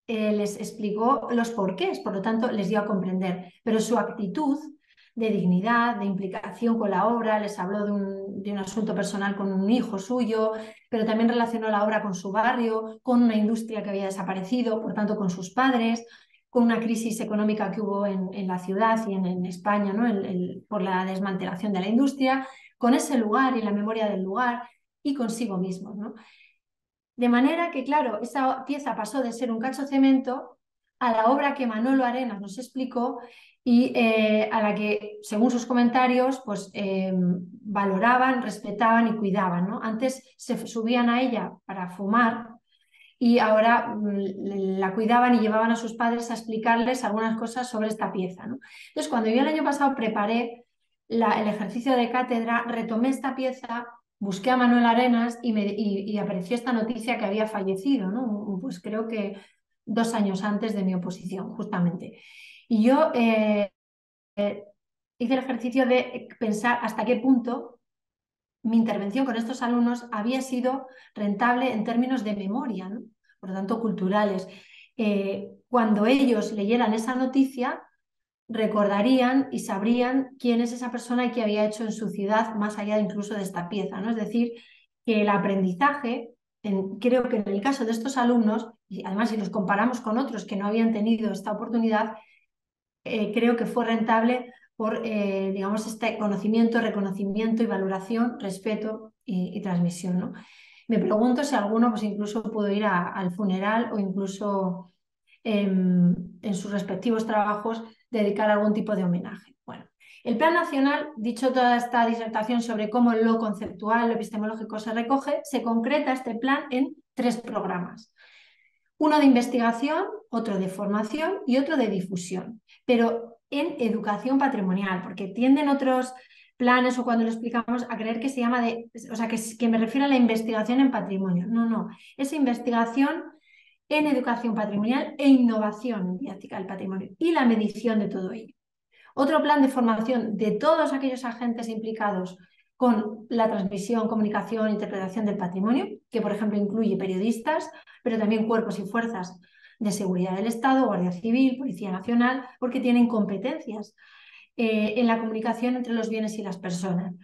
les explicó los porqués, por lo tanto les dio a comprender, pero su actitud de dignidad, de implicación con la obra, les habló de un asunto personal con un hijo suyo, pero también relacionó la obra con su barrio, con una industria que había desaparecido, por tanto con sus padres, con una crisis económica que hubo en la ciudad y en España, ¿no? Por la desmantelación de la industria, con ese lugar y la memoria del lugar y consigo mismos, ¿no? De manera que, claro, esa pieza pasó de ser un cacho cemento a la obra que Manolo Arenas nos explicó y a la que, según sus comentarios, pues valoraban, respetaban y cuidaban, ¿no? Antes se subían a ella para fumar y ahora la cuidaban y llevaban a sus padres a explicarles algunas cosas sobre esta pieza, ¿no? Entonces, cuando yo el año pasado preparé el ejercicio de cátedra, retomé esta pieza, busqué a Manuel Arenas y apareció esta noticia que había fallecido, ¿no? Pues creo que 2 años antes de mi oposición, justamente. Y yo hice el ejercicio de pensar hasta qué punto mi intervención con estos alumnos había sido rentable en términos de memoria, ¿no? Por lo tanto, culturales. Cuando ellos leyeran esa noticia, recordarían y sabrían quién es esa persona y qué había hecho en su ciudad, más allá incluso de esta pieza, ¿no? Es decir, que el aprendizaje, creo que en el caso de estos alumnos, y además si los comparamos con otros que no habían tenido esta oportunidad, creo que fue rentable por, digamos, este conocimiento, reconocimiento y valoración, respeto y transmisión, ¿no? Me pregunto si alguno pues incluso pudo ir al funeral o incluso en sus respectivos trabajos dedicar algún tipo de homenaje. Bueno, el Plan Nacional, dicho toda esta disertación sobre cómo lo conceptual, lo epistemológico se recoge, se concreta este plan en 3 programas. Uno de investigación, otro de formación y otro de difusión, pero en educación patrimonial, porque tienden otros planes o cuando lo explicamos a creer que se llama o sea, que me refiero a la investigación en patrimonio. No, no, es investigación en educación patrimonial e innovación en didáctica del patrimonio y la medición de todo ello. Otro plan de formación de todos aquellos agentes implicados con la transmisión, comunicación e interpretación del patrimonio, que por ejemplo incluye periodistas, pero también cuerpos y fuerzas de seguridad del Estado, Guardia Civil, Policía Nacional, porque tienen competencias en la comunicación entre los bienes y las personas.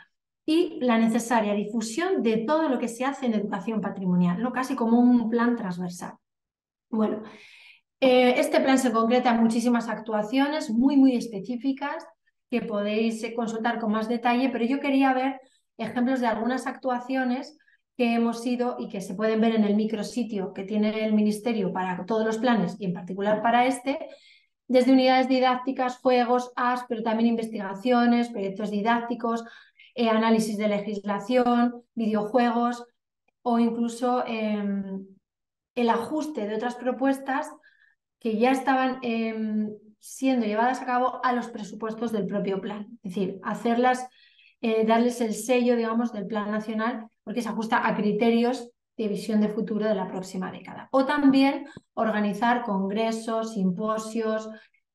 Y la necesaria difusión de todo lo que se hace en educación patrimonial, ¿no? Casi como un plan transversal. Bueno, este plan se concreta en muchísimas actuaciones muy específicas que podéis consultar con más detalle, pero yo quería ver ejemplos de algunas actuaciones que hemos ido y que se pueden ver en el micrositio que tiene el Ministerio para todos los planes y en particular para este, desde unidades didácticas, juegos, apps, pero también investigaciones, proyectos didácticos, análisis de legislación, videojuegos o incluso el ajuste de otras propuestas que ya estaban siendo llevadas a cabo a los presupuestos del propio plan. Es decir, hacerlas, darles el sello, digamos, del Plan Nacional, porque se ajusta a criterios de visión de futuro de la próxima década. O también organizar congresos, simposios,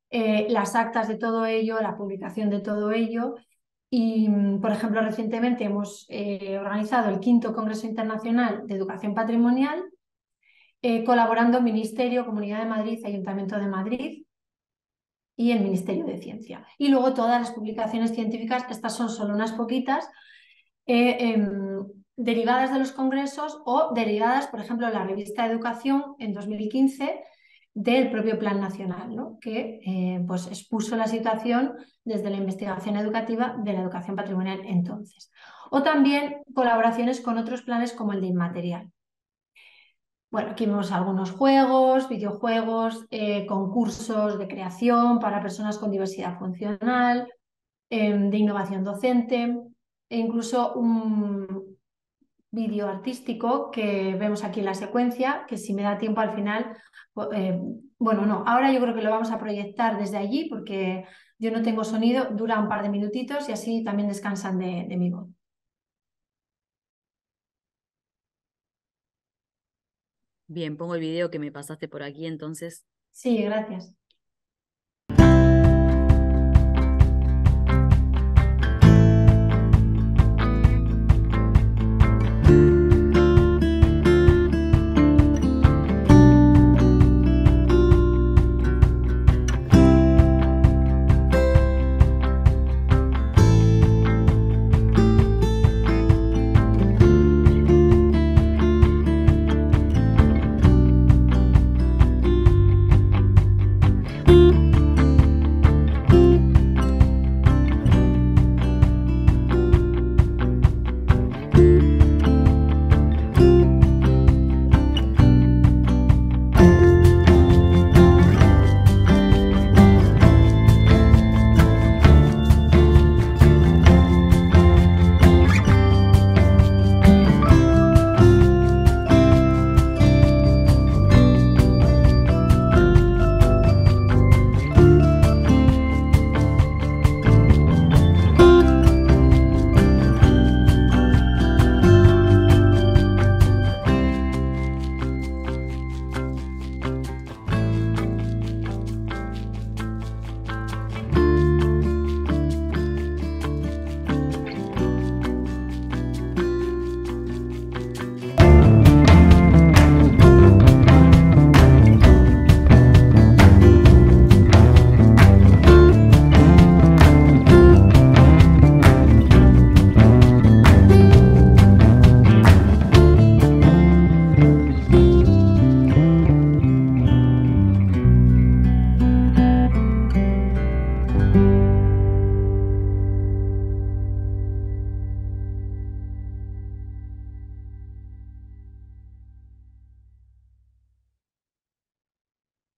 las actas de todo ello, la publicación de todo ello. Y, por ejemplo, recientemente hemos organizado el 5º Congreso Internacional de Educación Patrimonial, colaborando Ministerio, Comunidad de Madrid, Ayuntamiento de Madrid y el Ministerio de Ciencia. Y luego todas las publicaciones científicas, estas son solo unas poquitas, derivadas de los congresos o derivadas, por ejemplo, la revista Educación en 2015 del propio Plan Nacional, ¿no? Que pues expuso la situación desde la investigación educativa de la educación patrimonial entonces. O también colaboraciones con otros planes como el de Inmaterial. Bueno, aquí vemos algunos juegos, videojuegos, concursos de creación para personas con diversidad funcional, de innovación docente e incluso un vídeo artístico que vemos aquí en la secuencia, que si me da tiempo al final, bueno, no, ahora yo creo que lo vamos a proyectar desde allí porque yo no tengo sonido, dura un par de minutitos y así también descansan de mi voz. Bien, pongo el video que me pasaste por aquí entonces. Sí, gracias.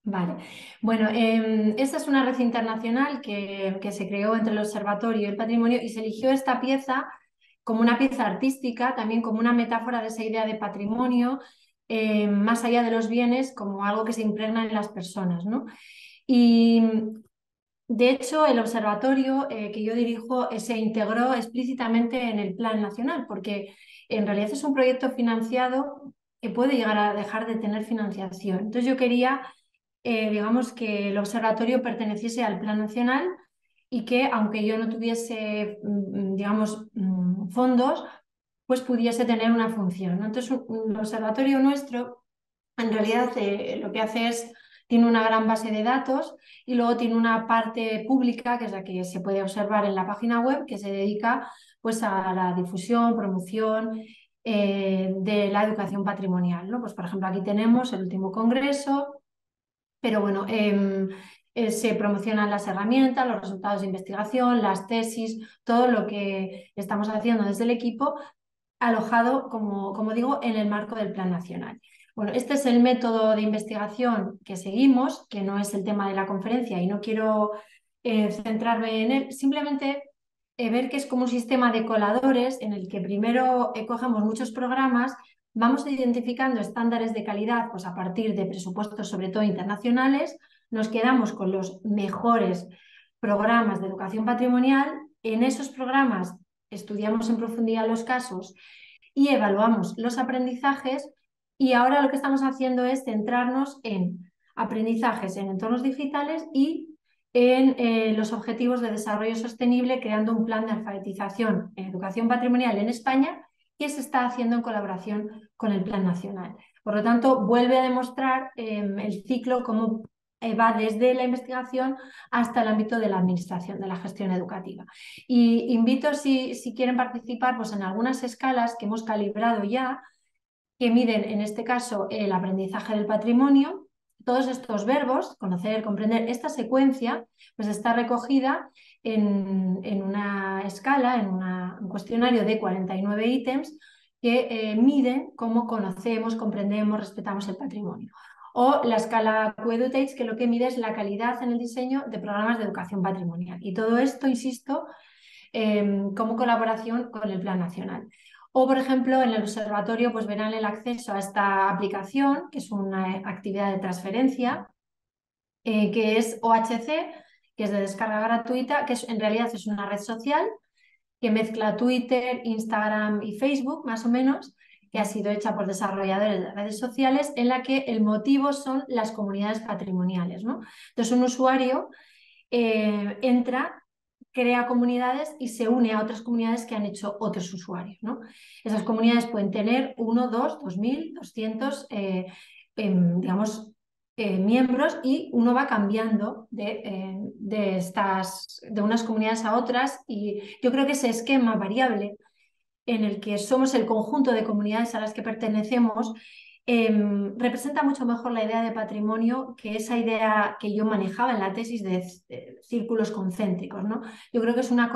Vale, bueno, esta es una red internacional que se creó entre el Observatorio y el Patrimonio y se eligió esta pieza como una pieza artística, también como una metáfora de esa idea de patrimonio, más allá de los bienes, como algo que se impregna en las personas, ¿no? Y de hecho, el observatorio que yo dirijo se integró explícitamente en el Plan Nacional, porque en realidad es un proyecto financiado que puede llegar a dejar de tener financiación. Entonces yo quería digamos, que el observatorio perteneciese al Plan Nacional y que, aunque yo no tuviese, digamos, fondos, pues pudiese tener una función, ¿no? Entonces, un observatorio nuestro, en realidad, lo que hace es, tiene una gran base de datos y luego tiene una parte pública, que es la que se puede observar en la página web, que se dedica pues, a la difusión, promoción de la educación patrimonial, ¿no? Pues, por ejemplo, aquí tenemos el último congreso, pero bueno, se promocionan las herramientas, los resultados de investigación, las tesis, todo lo que estamos haciendo desde el equipo, alojado, como digo, en el marco del Plan Nacional. Bueno, este es el método de investigación que seguimos, que no es el tema de la conferencia y no quiero centrarme en él, simplemente ver que es como un sistema de coladores en el que primero cogemos muchos programas, vamos identificando estándares de calidad pues a partir de presupuestos, sobre todo internacionales, nos quedamos con los mejores programas de educación patrimonial, en esos programas estudiamos en profundidad los casos y evaluamos los aprendizajes y ahora lo que estamos haciendo es centrarnos en aprendizajes en entornos digitales y en los objetivos de desarrollo sostenible, creando un plan de alfabetización en educación patrimonial en España que se está haciendo en colaboración con el Plan Nacional. Por lo tanto, vuelve a demostrar el ciclo cómo va desde la investigación hasta el ámbito de la administración, de la gestión educativa. Y invito, si quieren participar, pues en algunas escalas que hemos calibrado ya, que miden, en este caso, el aprendizaje del patrimonio. Todos estos verbos, conocer, comprender, esta secuencia, pues está recogida en una escala, en un cuestionario de 49 ítems que miden cómo conocemos, comprendemos, respetamos el patrimonio. O la escala QEDUTAGE, que lo que mide es la calidad en el diseño de programas de educación patrimonial. Y todo esto, insisto, como colaboración con el Plan Nacional. O, por ejemplo, en el observatorio pues verán el acceso a esta aplicación, que es una actividad de transferencia, que es OHC, que es de descarga gratuita, que en realidad es una red social que mezcla Twitter, Instagram y Facebook, más o menos, que ha sido hecha por desarrolladores de redes sociales, en la que el motivo son las comunidades patrimoniales, ¿no? Entonces, un usuario entra, crea comunidades y se une a otras comunidades que han hecho otros usuarios, ¿no? Esas comunidades pueden tener 1, 2, 2000, 200, digamos, miembros y uno va cambiando de unas comunidades a otras y yo creo que ese esquema variable en el que somos el conjunto de comunidades a las que pertenecemos, representa mucho mejor la idea de patrimonio que esa idea que yo manejaba en la tesis de círculos concéntricos, ¿no? Yo creo que es una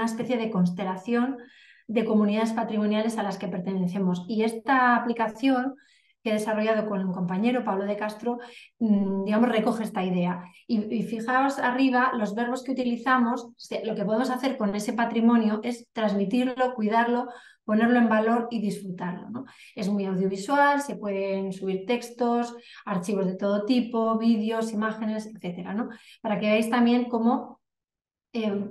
especie de constelación de comunidades patrimoniales a las que pertenecemos. Y esta aplicación que he desarrollado con un compañero, Pablo de Castro, digamos, recoge esta idea. Y fijaos arriba, los verbos que utilizamos, lo que podemos hacer con ese patrimonio es transmitirlo, cuidarlo, ponerlo en valor y disfrutarlo, ¿no? Es muy audiovisual, se pueden subir textos, archivos de todo tipo, vídeos, imágenes, etcétera, ¿no? Para que veáis también cómo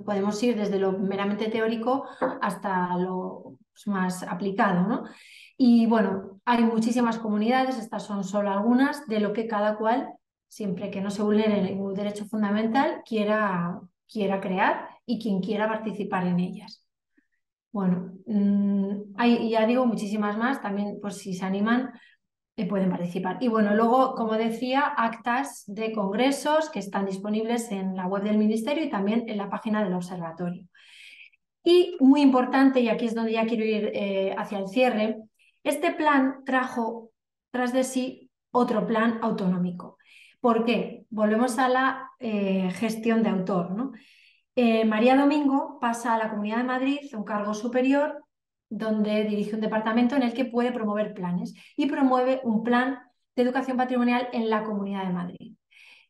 podemos ir desde lo meramente teórico hasta lo pues, más aplicado, ¿no? Y bueno, hay muchísimas comunidades, estas son solo algunas, de lo que cada cual, siempre que no se vulnere ningún derecho fundamental, quiera crear y quien quiera participar en ellas. Bueno, hay, ya digo, muchísimas más, también pues si se animan pueden participar. Y bueno, luego, como decía, actas de congresos que están disponibles en la web del Ministerio y también en la página del observatorio. Y muy importante, y aquí es donde ya quiero ir hacia el cierre, este plan trajo tras de sí otro plan autonómico. ¿Por qué? Volvemos a la gestión de autor, ¿no? María Domingo pasa a la Comunidad de Madrid, un cargo superior, donde dirige un departamento en el que puede promover planes y promueve un plan de educación patrimonial en la Comunidad de Madrid,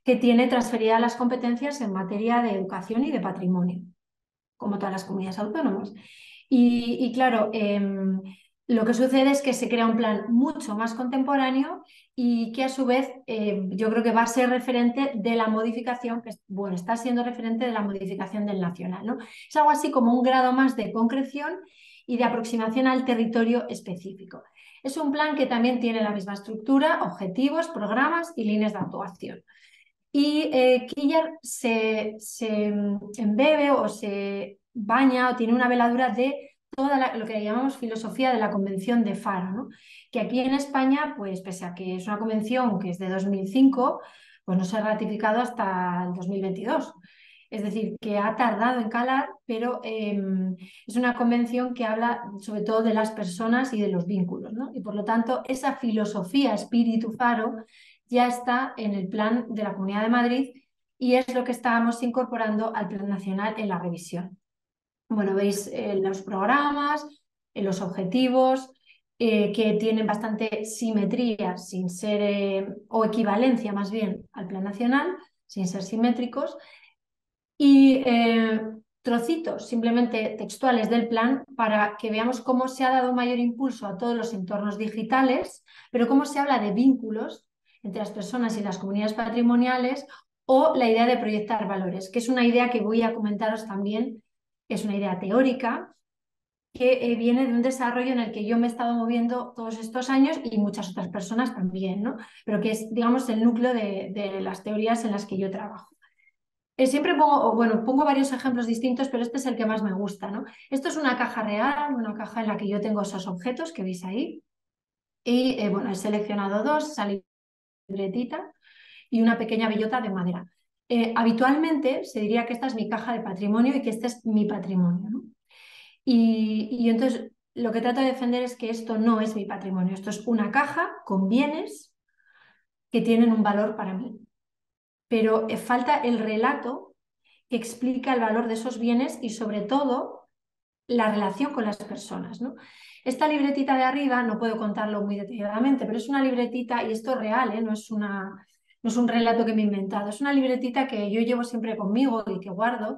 que tiene transferidas las competencias en materia de educación y de patrimonio, como todas las comunidades autónomas. Y claro, lo que sucede es que se crea un plan mucho más contemporáneo y que a su vez yo creo que va a ser referente de la modificación, que bueno, está siendo referente de la modificación del nacional, ¿no? Es algo así como un grado más de concreción y de aproximación al territorio específico. Es un plan que también tiene la misma estructura, objetivos, programas y líneas de actuación. Y Quiller se embebe o se baña o tiene una veladura de toda lo que llamamos filosofía de la Convención de Faro, ¿no? Que aquí en España, pues pese a que es una convención que es de 2005, pues no se ha ratificado hasta el 2022. Es decir, que ha tardado en calar, pero es una convención que habla sobre todo de las personas y de los vínculos, ¿no? Y por lo tanto, esa filosofía espíritu Faro ya está en el plan de la Comunidad de Madrid y es lo que estábamos incorporando al plan nacional en la revisión. Bueno, veis los programas, los objetivos, que tienen bastante simetría sin ser, o equivalencia más bien al plan nacional, sin ser simétricos, y trocitos simplemente textuales del plan para que veamos cómo se ha dado mayor impulso a todos los entornos digitales, pero cómo se habla de vínculos entre las personas y las comunidades patrimoniales o la idea de proyectar valores, que es una idea que voy a comentaros también, es una idea teórica que viene de un desarrollo en el que yo me he estado moviendo todos estos años y muchas otras personas también, ¿no? Pero que es, digamos, el núcleo de las teorías en las que yo trabajo. Siempre pongo, bueno, pongo varios ejemplos distintos, pero este es el que más me gusta, ¿no? Esto es una caja real, una caja en la que yo tengo esos objetos que veis ahí. Y bueno, he seleccionado dos, esa libretita y una pequeña bellota de madera. Habitualmente se diría que esta es mi caja de patrimonio y que este es mi patrimonio, ¿no? Y entonces lo que trato de defender es que esto no es mi patrimonio, esto es una caja con bienes que tienen un valor para mí. Pero falta el relato que explica el valor de esos bienes y sobre todo la relación con las personas, ¿no? Esta libretita de arriba, no puedo contarlo muy detalladamente, pero es una libretita, y esto es real, ¿eh? No es un relato que me he inventado, es una libretita que yo llevo siempre conmigo y que guardo,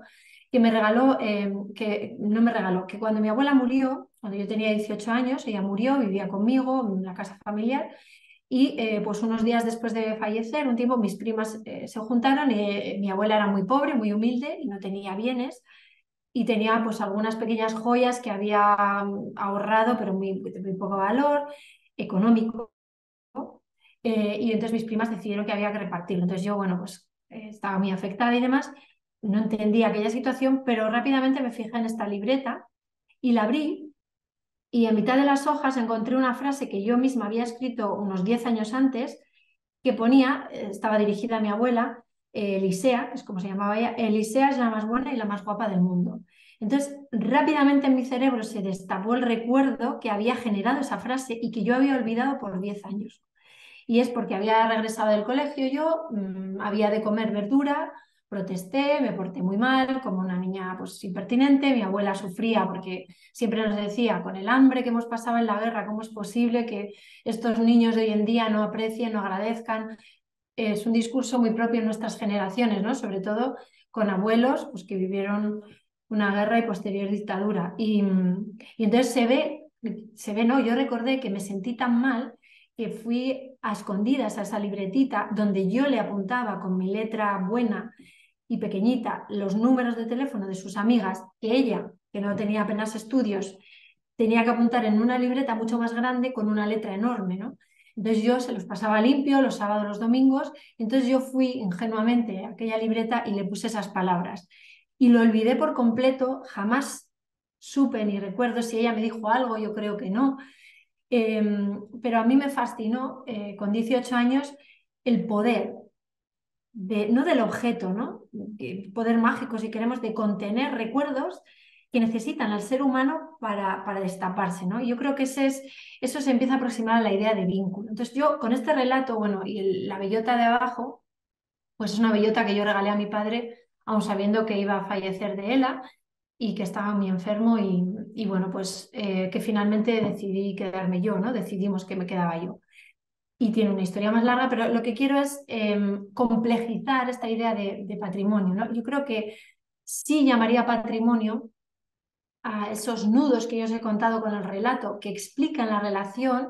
que me regaló, que no me regaló, que cuando mi abuela murió, cuando yo tenía 18 años, ella murió, vivía conmigo en la casa familiar, y pues unos días después de fallecer, un tiempo, mis primas se juntaron y mi abuela era muy pobre, muy humilde y no tenía bienes y tenía pues algunas pequeñas joyas que había ahorrado, pero de muy poco valor económico. Y entonces mis primas decidieron que había que repartirlo. Entonces yo, bueno, pues estaba muy afectada y demás, no entendía aquella situación, pero rápidamente me fijé en esta libreta y la abrí y en mitad de las hojas encontré una frase que yo misma había escrito unos 10 años antes, que ponía, estaba dirigida a mi abuela, Elisea, es como se llamaba ella, Elisea es la más buena y la más guapa del mundo. Entonces, rápidamente en mi cerebro se destapó el recuerdo que había generado esa frase y que yo había olvidado por 10 años. Y es porque había regresado del colegio yo, había de comer verdura, protesté, me porté muy mal, como una niña pues impertinente, mi abuela sufría porque siempre nos decía, con el hambre que hemos pasado en la guerra, ¿cómo es posible que estos niños de hoy en día no aprecien, no agradezcan? Es un discurso muy propio en nuestras generaciones, ¿no? Sobre todo con abuelos pues, que vivieron una guerra y posterior dictadura. Y entonces no, yo recordé que me sentí tan mal que fui a escondidas a esa libretita donde yo le apuntaba con mi letra buena y pequeñita los números de teléfono de sus amigas, que ella, que no tenía apenas estudios, tenía que apuntar en una libreta mucho más grande con una letra enorme, ¿no? Entonces yo se los pasaba limpio los sábados, los domingos, entonces yo fui ingenuamente a aquella libreta y le puse esas palabras. Y lo olvidé por completo, jamás supe ni recuerdo si ella me dijo algo, yo creo que no, pero a mí me fascinó con 18 años el poder, no del objeto, ¿no? Poder mágico, si queremos, de contener recuerdos que necesitan al ser humano para destaparse, ¿no? Y yo creo que eso se empieza a aproximar a la idea de vínculo. Entonces yo con este relato, bueno, y la bellota de abajo, pues es una bellota que yo regalé a mi padre, aun sabiendo que iba a fallecer de ELA y que estaba muy enfermo y bueno, pues que finalmente decidí quedarme yo, ¿no? Decidimos que me quedaba yo. y tiene una historia más larga, pero lo que quiero es complejizar esta idea de patrimonio, ¿no? Yo creo que sí llamaría patrimonio a esos nudos que yo os he contado con el relato, que explican la relación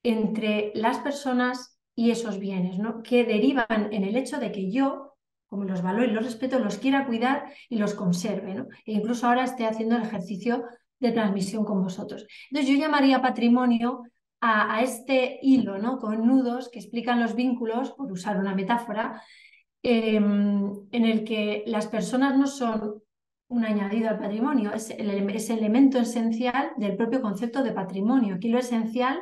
entre las personas y esos bienes, ¿no? Que derivan en el hecho de que yo, como los valoro y los respeto, los quiera cuidar y los conserve, ¿no? E incluso ahora esté haciendo el ejercicio de transmisión con vosotros. Entonces yo llamaría patrimonio a este hilo, ¿no? Con nudos que explican los vínculos, por usar una metáfora, en el que las personas no son un añadido al patrimonio, es el elemento esencial del propio concepto de patrimonio. Aquí lo esencial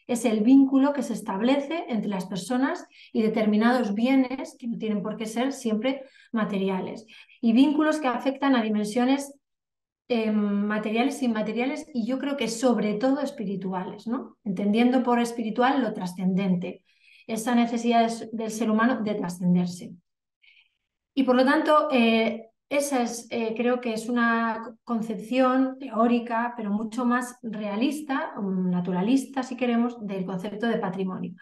es el vínculo que se establece entre las personas y determinados bienes que no tienen por qué ser siempre materiales. Y vínculos que afectan a dimensiones materiales e inmateriales y yo creo que sobre todo espirituales, ¿no? Entendiendo por espiritual lo trascendente, esa necesidad del ser humano de trascenderse. Y por lo tanto, esa es, creo que es una concepción teórica, pero mucho más realista, naturalista, si queremos, del concepto de patrimonio,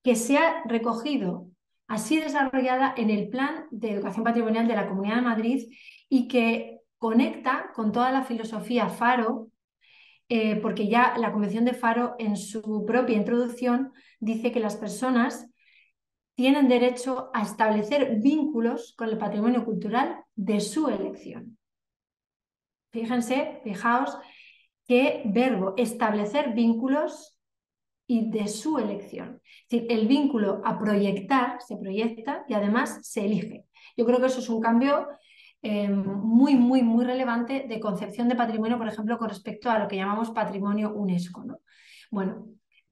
que se ha recogido así desarrollada en el Plan de Educación Patrimonial de la Comunidad de Madrid y que conecta con toda la filosofía Faro, porque ya la Convención de Faro en su propia introducción dice que las personas tienen derecho a establecer vínculos con el patrimonio cultural de su elección. Fíjense, fijaos qué verbo, establecer vínculos y de su elección. Es decir, el vínculo a proyectar se proyecta y además se elige. Yo creo que eso es un cambio muy relevante de concepción de patrimonio, por ejemplo, con respecto a lo que llamamos patrimonio UNESCO, ¿no? Bueno,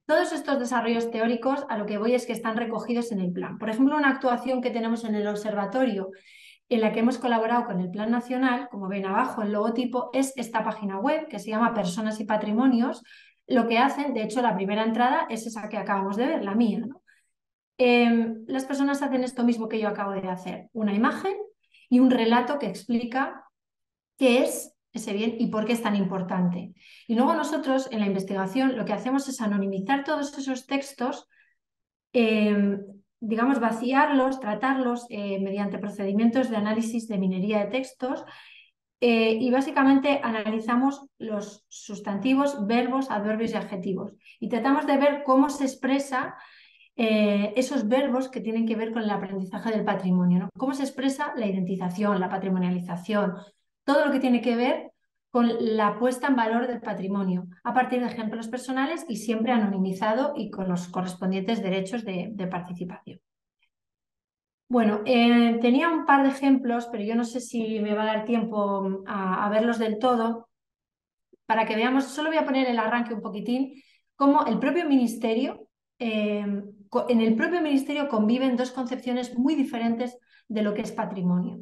todos estos desarrollos teóricos a lo que voy es que están recogidos en el plan. Por ejemplo, una actuación que tenemos en el observatorio en la que hemos colaborado con el Plan Nacional, como ven abajo el logotipo, es esta página web que se llama Personas y Patrimonios. Lo que hacen, de hecho, la primera entrada es esa que acabamos de ver, la mía, ¿no? Las personas hacen esto mismo que yo acabo de hacer, una imagen y un relato que explica qué es ese bien y por qué es tan importante. Y luego nosotros en la investigación lo que hacemos es anonimizar todos esos textos, digamos, vaciarlos, tratarlos mediante procedimientos de análisis de minería de textos y básicamente analizamos los sustantivos, verbos, adverbios y adjetivos y tratamos de ver cómo se expresa esos verbos que tienen que ver con el aprendizaje del patrimonio, ¿no? Cómo se expresa la identización, la patrimonialización, todo lo que tiene que ver con la puesta en valor del patrimonio, a partir de ejemplos personales y siempre anonimizado y con los correspondientes derechos de participación. Bueno, tenía un par de ejemplos, pero yo no sé si me va a dar tiempo a verlos del todo, para que veamos, solo voy a poner el arranque un poquitín, cómo el propio ministerio, en el propio ministerio conviven dos concepciones muy diferentes de lo que es patrimonio.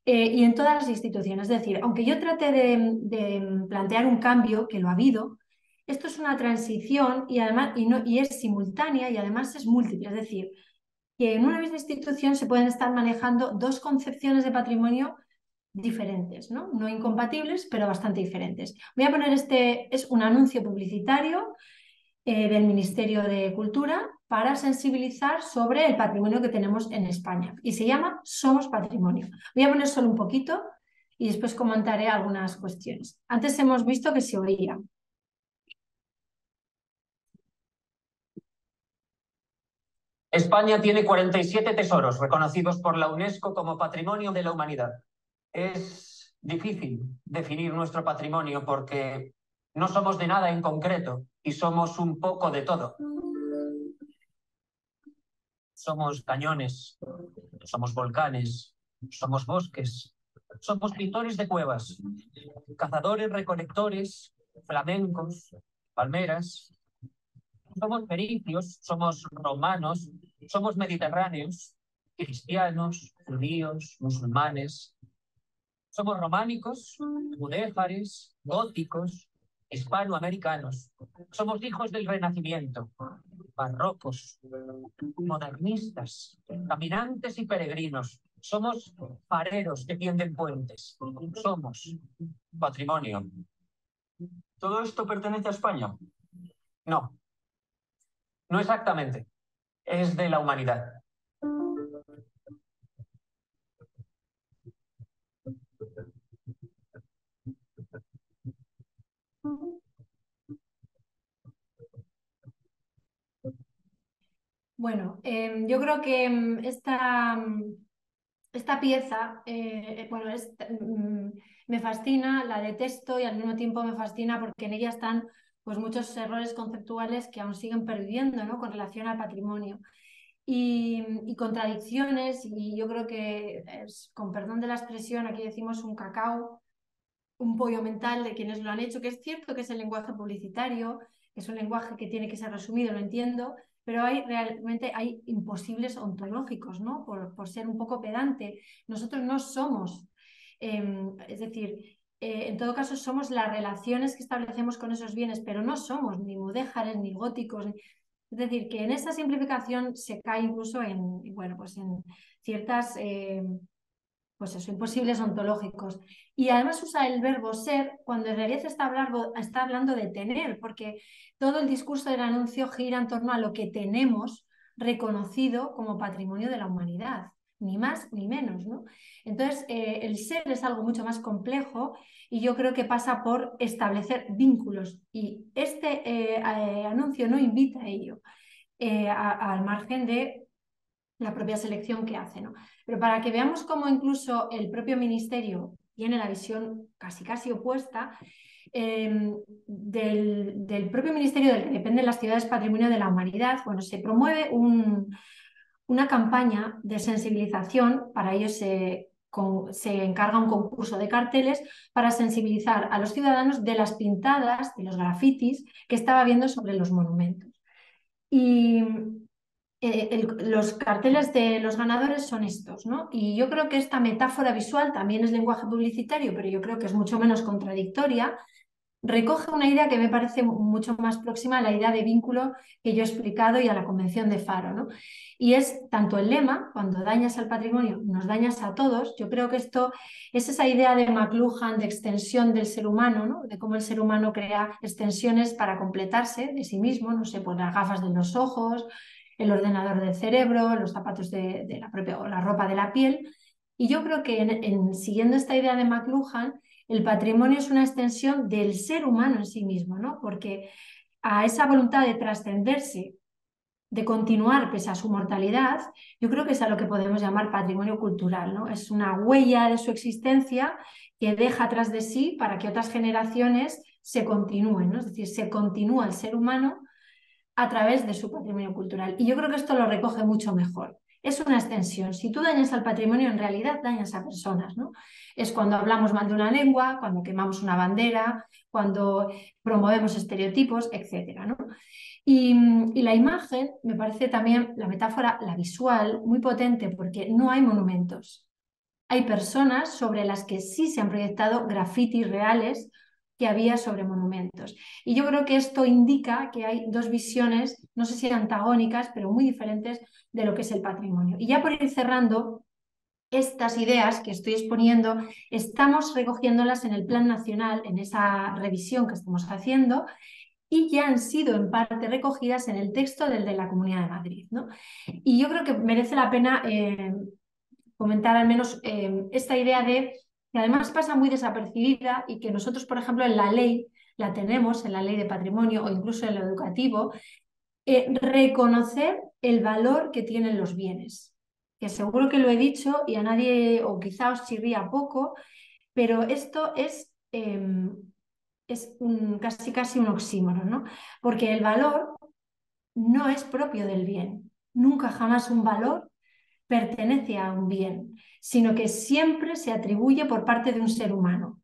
Y en todas las instituciones, es decir, aunque yo trate de plantear un cambio, que lo ha habido, esto es una transición y además y es simultánea y además es múltiple, es decir, que en una misma institución se pueden estar manejando dos concepciones de patrimonio diferentes, ¿no? No incompatibles, pero bastante diferentes. Voy a poner es un anuncio publicitario del Ministerio de Cultura para sensibilizar sobre el patrimonio que tenemos en España y se llama Somos Patrimonio. Voy a poner solo un poquito y después comentaré algunas cuestiones. Antes hemos visto que se oía. España tiene 47 tesoros reconocidos por la UNESCO como Patrimonio de la Humanidad. Es difícil definir nuestro patrimonio porque no somos de nada en concreto y somos un poco de todo. Somos cañones, somos volcanes, somos bosques, somos pintores de cuevas, cazadores, recolectores, flamencos, palmeras. Somos pericios, somos romanos, somos mediterráneos, cristianos, judíos, musulmanes. Somos románicos, mudéjares, góticos, hispanoamericanos. Somos hijos del Renacimiento, barrocos, modernistas, caminantes y peregrinos. Somos fareros que tienden puentes. Somos patrimonio. ¿Todo esto pertenece a España? No. No exactamente, es de la humanidad. Bueno, yo creo que esta pieza, bueno, me fascina, la detesto y al mismo tiempo me fascina porque en ella están pues, muchos errores conceptuales que aún siguen perviviendo, ¿no?, con relación al patrimonio. Y contradicciones, y yo creo que, con perdón de la expresión, aquí decimos un cacao, un pollo mental de quienes lo han hecho, que es cierto que es el lenguaje publicitario, que es un lenguaje que tiene que ser resumido, lo entiendo, pero realmente hay imposibles ontológicos, ¿no? Por ser un poco pedante. Nosotros no somos, es decir, en todo caso somos las relaciones que establecemos con esos bienes, pero no somos ni mudéjares, ni góticos. Es decir, que en esta simplificación se cae incluso en, bueno, pues en ciertas... pues eso, imposibles ontológicos. Y además usa el verbo ser cuando en realidad está hablando de tener, porque todo el discurso del anuncio gira en torno a lo que tenemos reconocido como patrimonio de la humanidad, ni más ni menos, ¿no? Entonces, el ser es algo mucho más complejo y yo creo que pasa por establecer vínculos y este anuncio no invita a ello, al margen de la propia selección que hace, ¿no? Pero para que veamos cómo incluso el propio ministerio tiene la visión casi opuesta, del propio ministerio del que dependen las ciudades patrimonio de la humanidad, bueno, se promueve una campaña de sensibilización. Para ello se encarga un concurso de carteles para sensibilizar a los ciudadanos de las pintadas, de los grafitis que estaba viendo sobre los monumentos. Y los carteles de los ganadores son estos, ¿no? Y yo creo que esta metáfora visual también es lenguaje publicitario, pero yo creo que es mucho menos contradictoria. Recoge una idea que me parece mucho más próxima a la idea de vínculo que yo he explicado y a la Convención de Faro, ¿no? Y es tanto el lema, cuando dañas al patrimonio, nos dañas a todos. Yo creo que esto es esa idea de McLuhan de extensión del ser humano, ¿no? De cómo el ser humano crea extensiones para completarse de sí mismo, no sé, pues las gafas de los ojos, el ordenador del cerebro, los zapatos de la propia, o la ropa de la piel. Y yo creo que siguiendo esta idea de McLuhan, el patrimonio es una extensión del ser humano en sí mismo, ¿no? Porque a esa voluntad de trascenderse, de continuar pese a su mortalidad, yo creo que es a lo que podemos llamar patrimonio cultural, ¿no? Es una huella de su existencia que deja atrás de sí para que otras generaciones se continúen, ¿no? Es decir, se continúa el ser humano a través de su patrimonio cultural. Y yo creo que esto lo recoge mucho mejor. Es una extensión. Si tú dañas al patrimonio, en realidad dañas a personas, ¿no? Es cuando hablamos mal de una lengua, cuando quemamos una bandera, cuando promovemos estereotipos, etcétera, ¿no? Y la imagen me parece también, la metáfora, la visual, muy potente porque no hay monumentos. Hay personas sobre las que sí se han proyectado grafitis reales que había sobre monumentos. Y yo creo que esto indica que hay dos visiones, no sé si antagónicas, pero muy diferentes de lo que es el patrimonio. Y ya por ir cerrando, estas ideas que estoy exponiendo, estamos recogiéndolas en el Plan Nacional, en esa revisión que estamos haciendo, y ya han sido en parte recogidas en el texto del de la Comunidad de Madrid, ¿no? Y yo creo que merece la pena comentar al menos esta idea de que además pasa muy desapercibida y que nosotros, por ejemplo, en la ley la tenemos, en la ley de patrimonio o incluso en lo educativo, reconocer el valor que tienen los bienes. Que seguro que lo he dicho y a nadie, o quizá os chirría poco, pero esto es casi un oxímoron, ¿no? Porque el valor no es propio del bien. Nunca jamás un valor pertenece a un bien, sino que siempre se atribuye por parte de un ser humano.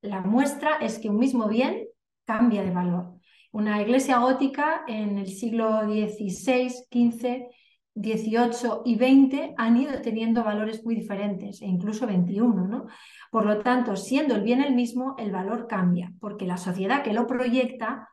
La muestra es que un mismo bien cambia de valor. Una iglesia gótica en el siglo XVI, XV, XVIII y XX han ido teniendo valores muy diferentes, e incluso XXI, ¿no? Por lo tanto, siendo el bien el mismo, el valor cambia, porque la sociedad que lo proyecta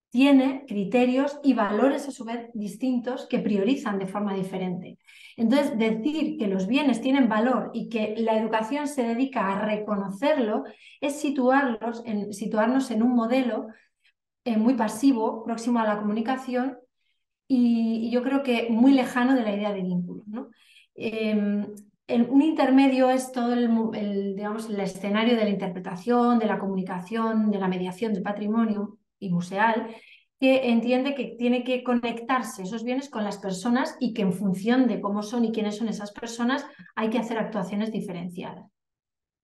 tiene criterios y valores a su vez distintos que priorizan de forma diferente. Entonces, decir que los bienes tienen valor y que la educación se dedica a reconocerlo es situarnos en un modelo muy pasivo, próximo a la comunicación, y yo creo que muy lejano de la idea de vínculo, ¿no? Un intermedio es todo digamos, el escenario de la interpretación, de la comunicación, de la mediación del patrimonio y museal, que entiende que tiene que conectarse esos bienes con las personas y que en función de cómo son y quiénes son esas personas hay que hacer actuaciones diferenciadas.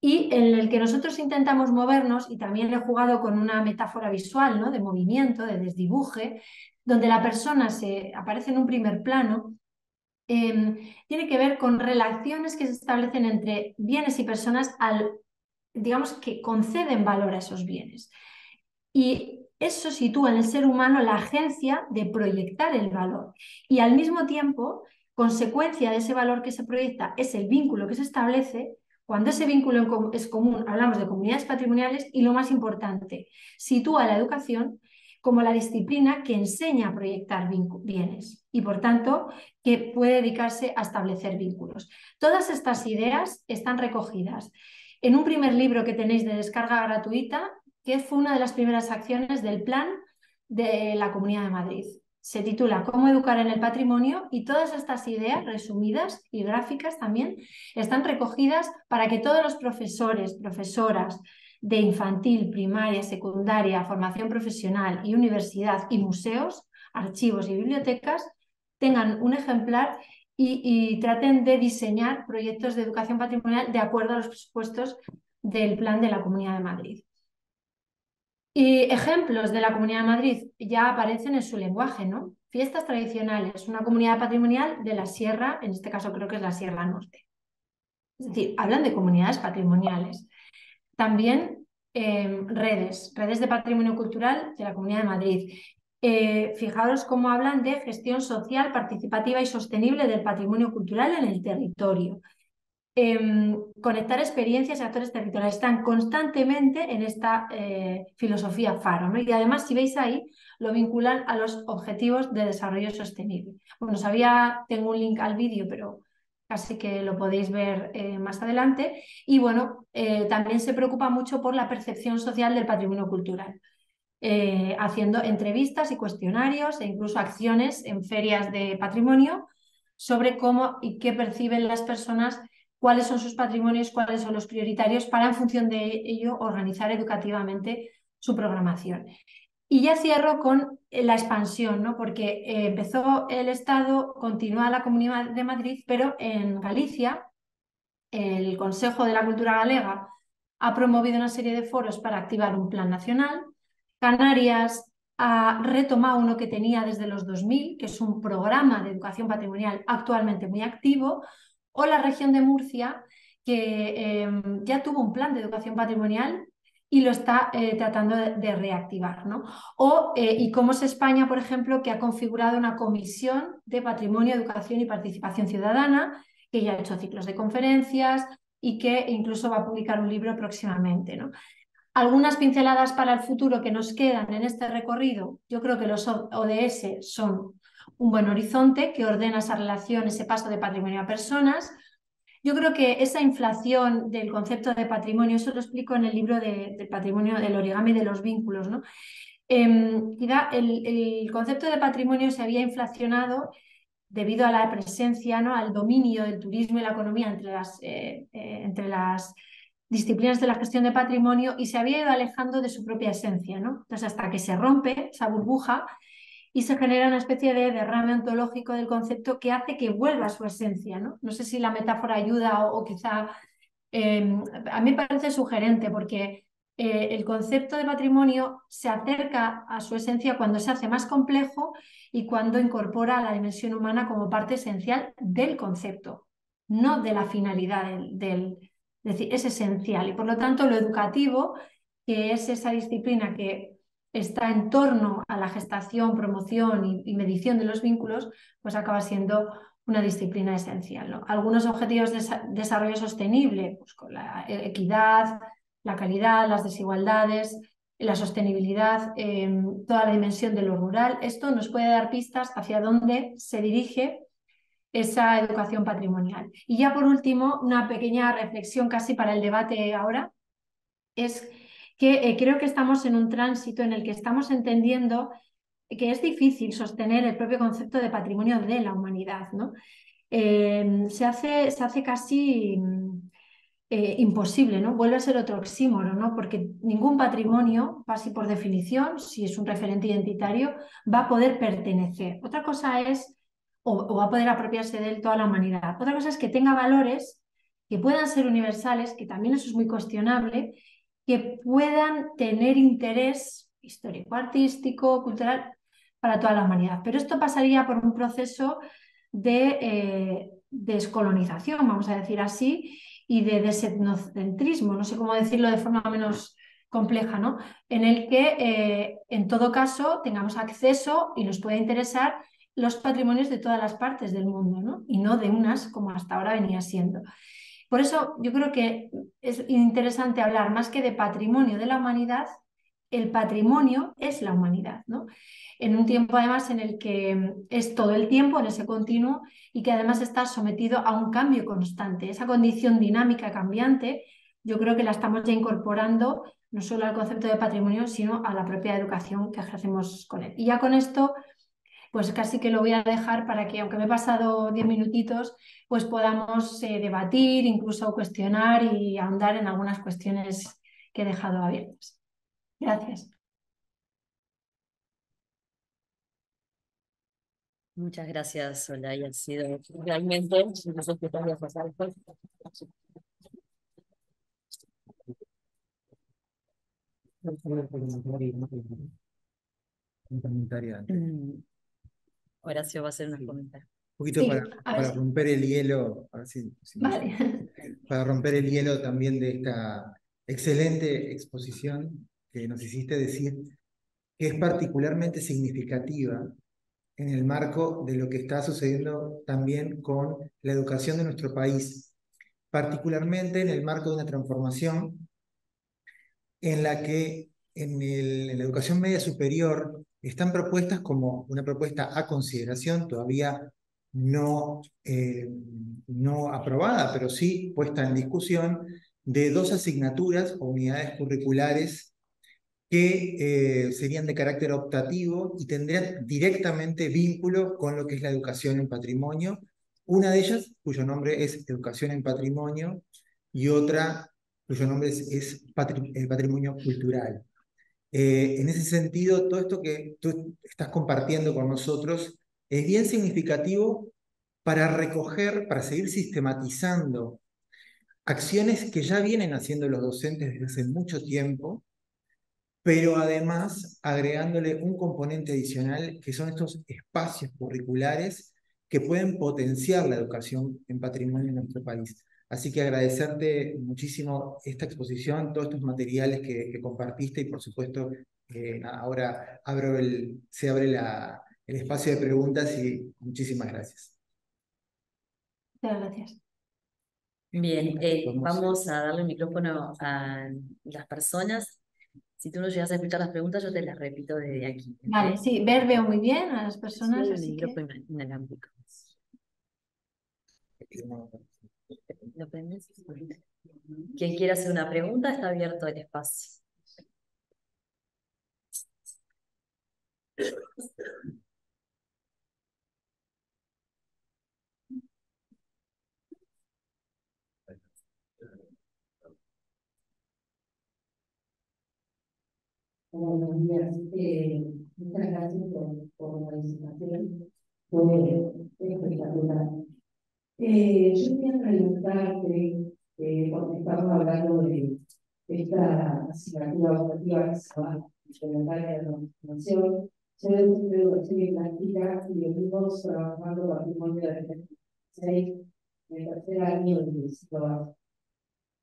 Y en el que nosotros intentamos movernos, y también he jugado con una metáfora visual, ¿no? De movimiento, de desdibuje, donde la persona aparece en un primer plano, tiene que ver con relaciones que se establecen entre bienes y personas digamos, que conceden valor a esos bienes. Y eso sitúa en el ser humano la agencia de proyectar el valor. Y al mismo tiempo, consecuencia de ese valor que se proyecta es el vínculo que se establece. Cuando ese vínculo es común, hablamos de comunidades patrimoniales y, lo más importante, sitúa la educación como la disciplina que enseña a proyectar bienes y, por tanto, que puede dedicarse a establecer vínculos. Todas estas ideas están recogidas en un primer libro que tenéis de descarga gratuita, que fue una de las primeras acciones del plan de la Comunidad de Madrid. Se titula Cómo educar en el patrimonio, y todas estas ideas resumidas y gráficas también están recogidas para que todos los profesores, profesoras de infantil, primaria, secundaria, formación profesional y universidad y museos, archivos y bibliotecas tengan un ejemplar y traten de diseñar proyectos de educación patrimonial de acuerdo a los presupuestos del plan de la Comunidad de Madrid. Y ejemplos de la Comunidad de Madrid ya aparecen en su lenguaje, ¿no? Fiestas tradicionales, una comunidad patrimonial de la Sierra, en este caso creo que es la Sierra Norte. Es decir, hablan de comunidades patrimoniales. También redes de patrimonio cultural de la Comunidad de Madrid. Fijaros cómo hablan de gestión social, participativa y sostenible del patrimonio cultural en el territorio. Conectar experiencias y actores territoriales. Están constantemente en esta filosofía Faro, ¿no? Y además, si veis ahí, lo vinculan a los objetivos de desarrollo sostenible. Bueno, tengo un link al vídeo, pero casi que lo podéis ver más adelante. Y bueno, también se preocupa mucho por la percepción social del patrimonio cultural, haciendo entrevistas y cuestionarios e incluso acciones en ferias de patrimonio sobre cómo y qué perciben las personas, cuáles son sus patrimonios, cuáles son los prioritarios, para en función de ello organizar educativamente su programación. Y ya cierro con la expansión, ¿no? Porque empezó el Estado, continúa la Comunidad de Madrid, pero en Galicia el Consejo de la Cultura Galega ha promovido una serie de foros para activar un plan nacional. Canarias ha retomado uno que tenía desde los 2000, que es un programa de educación patrimonial actualmente muy activo, o la región de Murcia, que ya tuvo un plan de educación patrimonial y lo está tratando de reactivar, ¿no? Y cómo es España, por ejemplo, que ha configurado una comisión de patrimonio, educación y participación ciudadana, que ya ha hecho ciclos de conferencias y que incluso va a publicar un libro próximamente, ¿no? Algunas pinceladas para el futuro que nos quedan en este recorrido. Yo creo que los ODS son un buen horizonte que ordena esa relación, ese paso de patrimonio a personas. Yo creo que esa inflación del concepto de patrimonio, eso lo explico en el libro del patrimonio, del origami de los vínculos, ¿no? Quizá el concepto de patrimonio se había inflacionado debido a la presencia, ¿no?, al dominio del turismo y la economía entre las disciplinas de la gestión de patrimonio, y se había ido alejando de su propia esencia, ¿no? Entonces, hasta que se rompe esa burbuja y se genera una especie de derrame ontológico del concepto que hace que vuelva a su esencia, ¿no? No sé si la metáfora ayuda o quizá... a mí me parece sugerente, porque el concepto de patrimonio se acerca a su esencia cuando se hace más complejo y cuando incorpora la dimensión humana como parte esencial del concepto, no de la finalidad es decir, es esencial. Y por lo tanto, lo educativo, que es esa disciplina que está en torno a la gestación, promoción y medición de los vínculos, pues acaba siendo una disciplina esencial, ¿no? Algunos objetivos de desarrollo sostenible, pues con la equidad, la calidad, las desigualdades, la sostenibilidad, toda la dimensión de lo rural. Esto nos puede dar pistas hacia dónde se dirige esa educación patrimonial. Y ya por último, una pequeña reflexión casi para el debate ahora, es que creo que estamos en un tránsito en el que estamos entendiendo que es difícil sostener el propio concepto de patrimonio de la humanidad, ¿no? Se hace casi imposible, ¿no? Vuelve a ser otro oxímoro, ¿no? Porque ningún patrimonio, casi por definición, si es un referente identitario, va a poder pertenecer. Otra cosa es, o va a poder apropiarse de él toda la humanidad. Otra cosa es que tenga valores que puedan ser universales, que también eso es muy cuestionable, que puedan tener interés histórico, artístico, cultural para toda la humanidad. Pero esto pasaría por un proceso de descolonización, vamos a decir así, y de desetnocentrismo, no sé cómo decirlo de forma menos compleja, ¿no? En el que en todo caso tengamos acceso y nos pueda interesar los patrimonios de todas las partes del mundo, ¿no? Y no de unas como hasta ahora venía siendo. Por eso yo creo que es interesante hablar más que de patrimonio de la humanidad, el patrimonio es la humanidad, ¿no? En un tiempo además en el que es todo el tiempo, en ese continuo, y que además está sometido a un cambio constante. Esa condición dinámica cambiante, yo creo que la estamos ya incorporando no solo al concepto de patrimonio, sino a la propia educación que ejercemos con él. Y ya con esto pues casi que lo voy a dejar para que, aunque me he pasado 10 minutitos, pues podamos debatir, incluso cuestionar y ahondar en algunas cuestiones que he dejado abiertas. Gracias. Muchas gracias, Olaya. Ha sido realmente... No sé qué te voy a pasar después. Un comentario antes. Horacio va a hacer unos comentarios. Un poquito Sí, para romper el hielo, a ver si vale. para romper el hielo también de esta excelente exposición que nos hiciste decir, que es particularmente significativa en el marco de lo que está sucediendo también con la educación de nuestro país, particularmente en el marco de una transformación en la que en la educación media superior están propuestas como una propuesta a consideración, todavía no aprobada, pero sí puesta en discusión, de 2 asignaturas o unidades curriculares que serían de carácter optativo y tendrían directamente vínculo con lo que es la educación en patrimonio. Una de ellas, cuyo nombre es Educación en Patrimonio, y otra cuyo nombre es el patrimonio cultural. En ese sentido, todo esto que tú estás compartiendo con nosotros es bien significativo para recoger, para seguir sistematizando acciones que ya vienen haciendo los docentes desde hace mucho tiempo, pero además agregándole un componente adicional que son estos espacios curriculares que pueden potenciar la educación en patrimonio en nuestro país. Así que agradecerte muchísimo esta exposición, todos estos materiales que compartiste y por supuesto ahora se abre el espacio de preguntas y muchísimas gracias. Muchas gracias. Bien, vamos a darle el micrófono a las personas. Si tú no llegas a escuchar las preguntas, yo te las repito desde aquí. Vale, sí, veo muy bien a las personas, Sí, así que... micrófono inalámbrico. ¿Lo prendes? Quien quiera hacer una pregunta, está abierto el espacio. Buenos días. Muchas gracias por la presentación. Fue espectacular. Yo quería preguntarte, porque estamos hablando de esta asignatura optativa que se va a implementar en la formación. Yo de educación y práctica y venimos trabajando patrimonio de 2016 en el tercer año del ciclo básico.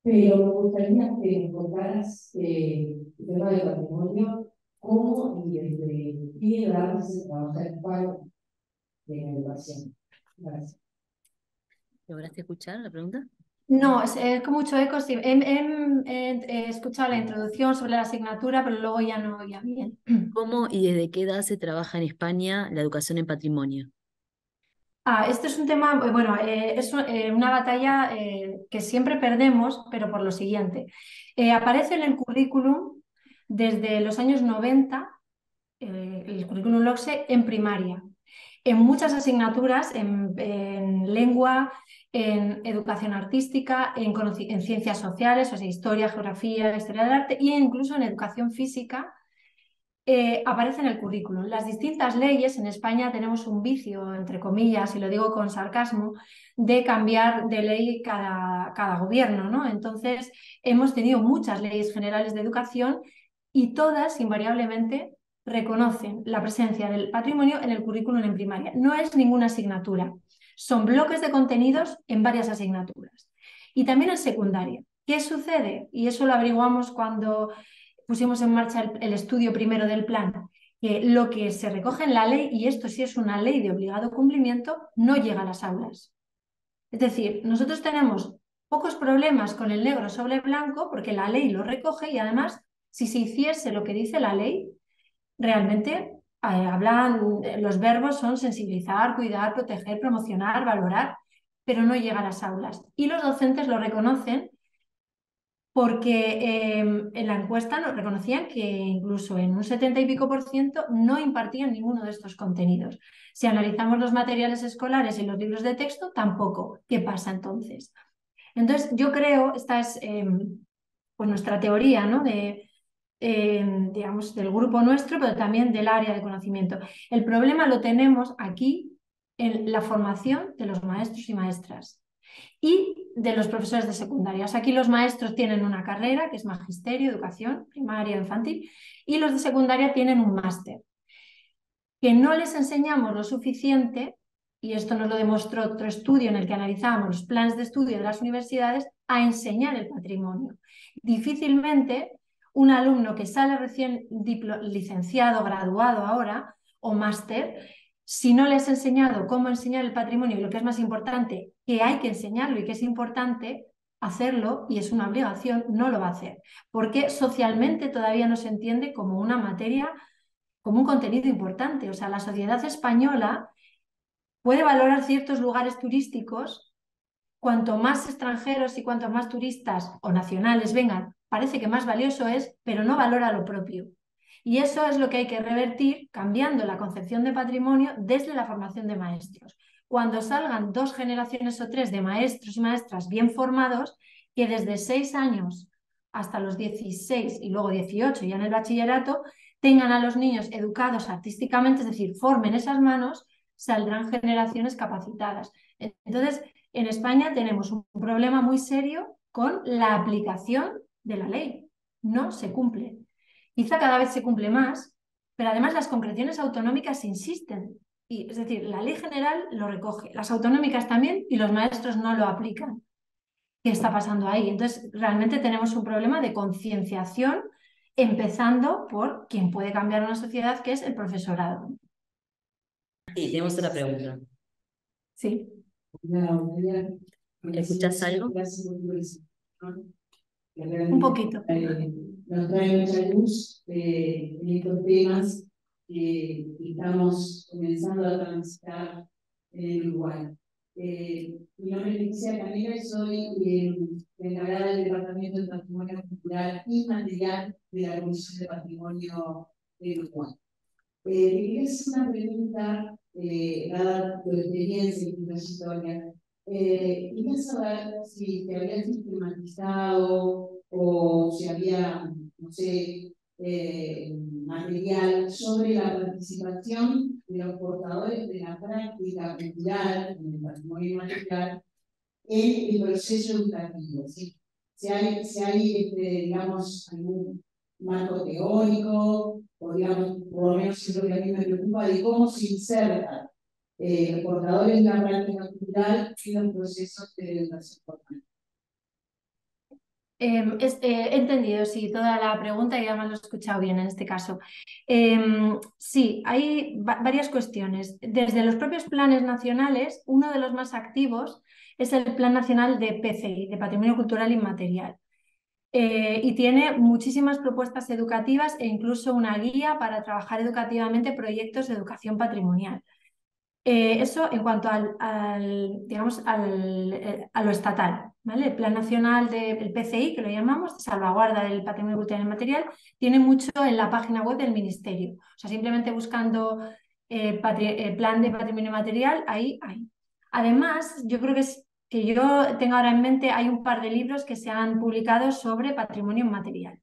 Pero me gustaría que nos contaras el tema del patrimonio, cómo y desde qué edad se trabaja en España en educación. Gracias. ¿Lograste escuchar la pregunta? No, es con mucho eco, sí. He escuchado la introducción sobre la asignatura, pero luego ya no oía bien. ¿Cómo y desde qué edad se trabaja en España la educación en patrimonio? Este es un tema, bueno, es una batalla que siempre perdemos, pero por lo siguiente. Aparece en el currículum desde los años 90 el currículum LOCSE en primaria, en muchas asignaturas, en lengua, en educación artística, en ciencias sociales, o sea, historia, geografía, historia del arte, e incluso en educación física. Aparece en el currículum. Las distintas leyes, en España tenemos un vicio, entre comillas, y lo digo con sarcasmo, de cambiar de ley cada gobierno, ¿no? Entonces, hemos tenido muchas leyes generales de educación y todas, invariablemente, reconocen la presencia del patrimonio en el currículum en primaria. No es ninguna asignatura, son bloques de contenidos en varias asignaturas. Y también en secundaria. ¿Qué sucede? Y eso lo averiguamos cuando pusimos en marcha el estudio primero del plan, que lo que se recoge en la ley, y esto sí es una ley de obligado cumplimiento, no llega a las aulas. Es decir, nosotros tenemos pocos problemas con el negro sobre blanco porque la ley lo recoge y además, si se hiciese lo que dice la ley, realmente los verbos son sensibilizar, cuidar, proteger, promocionar, valorar, pero no llega a las aulas. Y los docentes lo reconocen porque en la encuesta nos reconocían que incluso en un 70 y pico % no impartían ninguno de estos contenidos. Si analizamos los materiales escolares y los libros de texto, tampoco. ¿Qué pasa entonces? Entonces, yo creo, esta es pues nuestra teoría, ¿no? Digamos, del grupo nuestro, pero también del área de conocimiento. El problema lo tenemos aquí en la formación de los maestros y maestras y de los profesores de secundarias. Aquí los maestros tienen una carrera que es magisterio, educación primaria, infantil, y los de secundaria tienen un máster. Que no les enseñamos lo suficiente, y esto nos lo demostró otro estudio en el que analizábamos los planes de estudio de las universidades, a enseñar el patrimonio. Difícilmente un alumno que sale recién licenciado, graduado ahora, o máster, si no le has enseñado cómo enseñar el patrimonio y lo que es más importante, que hay que enseñarlo y que es importante hacerlo y es una obligación, no lo va a hacer. Porque socialmente todavía no se entiende como una materia, como un contenido importante. O sea, la sociedad española puede valorar ciertos lugares turísticos. Cuanto más extranjeros y cuanto más turistas o nacionales vengan, parece que más valioso es, pero no valora lo propio. Y eso es lo que hay que revertir cambiando la concepción de patrimonio desde la formación de maestros. Cuando salgan 2 generaciones o 3 de maestros y maestras bien formados, que desde 6 años hasta los 16 y luego 18 ya en el bachillerato, tengan a los niños educados artísticamente, es decir, formen esas manos, saldrán generaciones capacitadas. Entonces, en España tenemos un problema muy serio con la aplicación de la ley. No se cumple. Quizá cada vez se cumple más, pero además las concreciones autonómicas insisten. Es decir, la ley general lo recoge, las autonómicas también, y los maestros no lo aplican. ¿Qué está pasando ahí? Entonces, realmente tenemos un problema de concienciación, empezando por quien puede cambiar una sociedad, que es el profesorado. Sí, tenemos otra pregunta. Sí. ¿Escuchás algo? Un poquito. Nos trae mucha luz en estos temas que estamos comenzando a transitar en el Uruguay. Mi nombre es Leticia Camila y soy encargada del Departamento de Patrimonio Cultural Inmaterial de la Comisión de Patrimonio de Uruguay. Quería hacer una pregunta, dada tu experiencia y tu trayectoria. Quería saber si te habían sistematizado o si había, no sé, material sobre la participación de los portadores de la práctica cultural en el patrimonio material en el proceso educativo, ¿sí? Si hay digamos, algún marco teórico, o digamos, por lo menos es lo que a mí me preocupa, de cómo se insertan los portadores de la práctica cultural en los procesos de educación formal. He entendido, sí, toda la pregunta y además lo he escuchado bien en este caso. Sí, hay varias cuestiones. Desde los propios planes nacionales, uno de los más activos es el Plan Nacional de PCI, de Patrimonio Cultural Inmaterial. Y tiene muchísimas propuestas educativas e incluso una guía para trabajar educativamente proyectos de educación patrimonial. Eso en cuanto digamos, a lo estatal, ¿vale? El Plan Nacional del PCI, que lo llamamos, de salvaguarda del patrimonio cultural y material, tiene mucho en la página web del Ministerio. O sea, simplemente buscando Plan de Patrimonio Material, ahí hay. Además, yo creo que yo tengo ahora en mente, hay un par de libros que se han publicado sobre patrimonio inmaterial.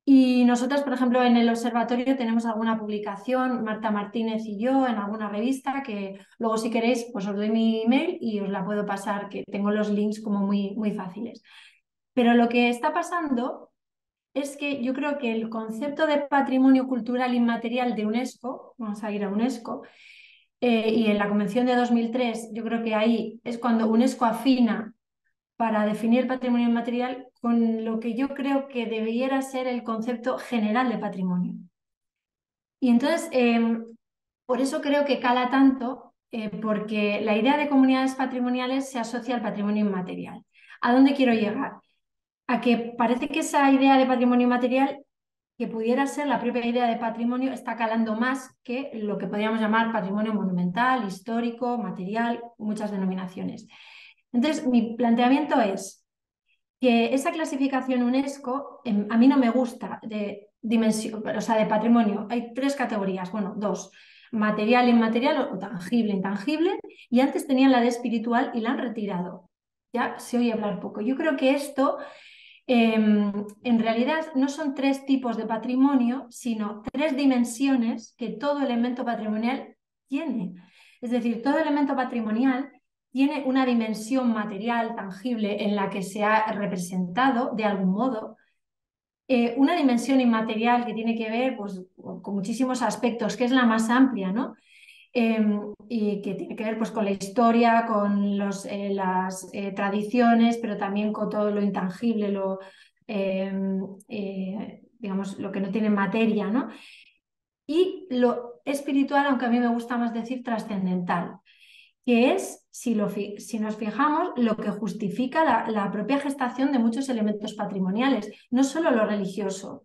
Y nosotras, por ejemplo, en el observatorio tenemos alguna publicación, Marta Martínez y yo, en alguna revista, que luego si queréis, pues os doy mi email y os la puedo pasar, que tengo los links como muy, muy fáciles. Pero lo que está pasando es que yo creo que el concepto de patrimonio cultural inmaterial de UNESCO, vamos a ir a UNESCO, y en la Convención de 2003, yo creo que ahí es cuando UNESCO afina para definir el patrimonio inmaterial con lo que yo creo que debiera ser el concepto general de patrimonio. Y entonces, por eso creo que cala tanto, porque la idea de comunidades patrimoniales se asocia al patrimonio inmaterial. ¿A dónde quiero llegar? A que parece que esa idea de patrimonio inmaterial, que pudiera ser la propia idea de patrimonio, está calando más que lo que podríamos llamar patrimonio monumental, histórico, material, muchas denominaciones. Entonces, mi planteamiento es que esa clasificación UNESCO a mí no me gusta de dimensión, o sea, de patrimonio. Hay tres categorías, bueno, dos: material, inmaterial o tangible, intangible, y antes tenían la de espiritual y la han retirado. Ya se oye hablar poco. Yo creo que esto en realidad no son tres tipos de patrimonio, sino tres dimensiones que todo elemento patrimonial tiene. Es decir, todo elemento patrimonial tiene una dimensión material, tangible, en la que se ha representado de algún modo, una dimensión inmaterial que tiene que ver pues, con muchísimos aspectos, que es la más amplia, ¿no? Y que tiene que ver pues, con la historia, con las tradiciones, pero también con todo lo intangible, digamos, lo que no tiene materia, ¿no? Y lo espiritual, aunque a mí me gusta más decir trascendental, que es, si nos fijamos, lo que justifica la propia gestación de muchos elementos patrimoniales, no solo lo religioso,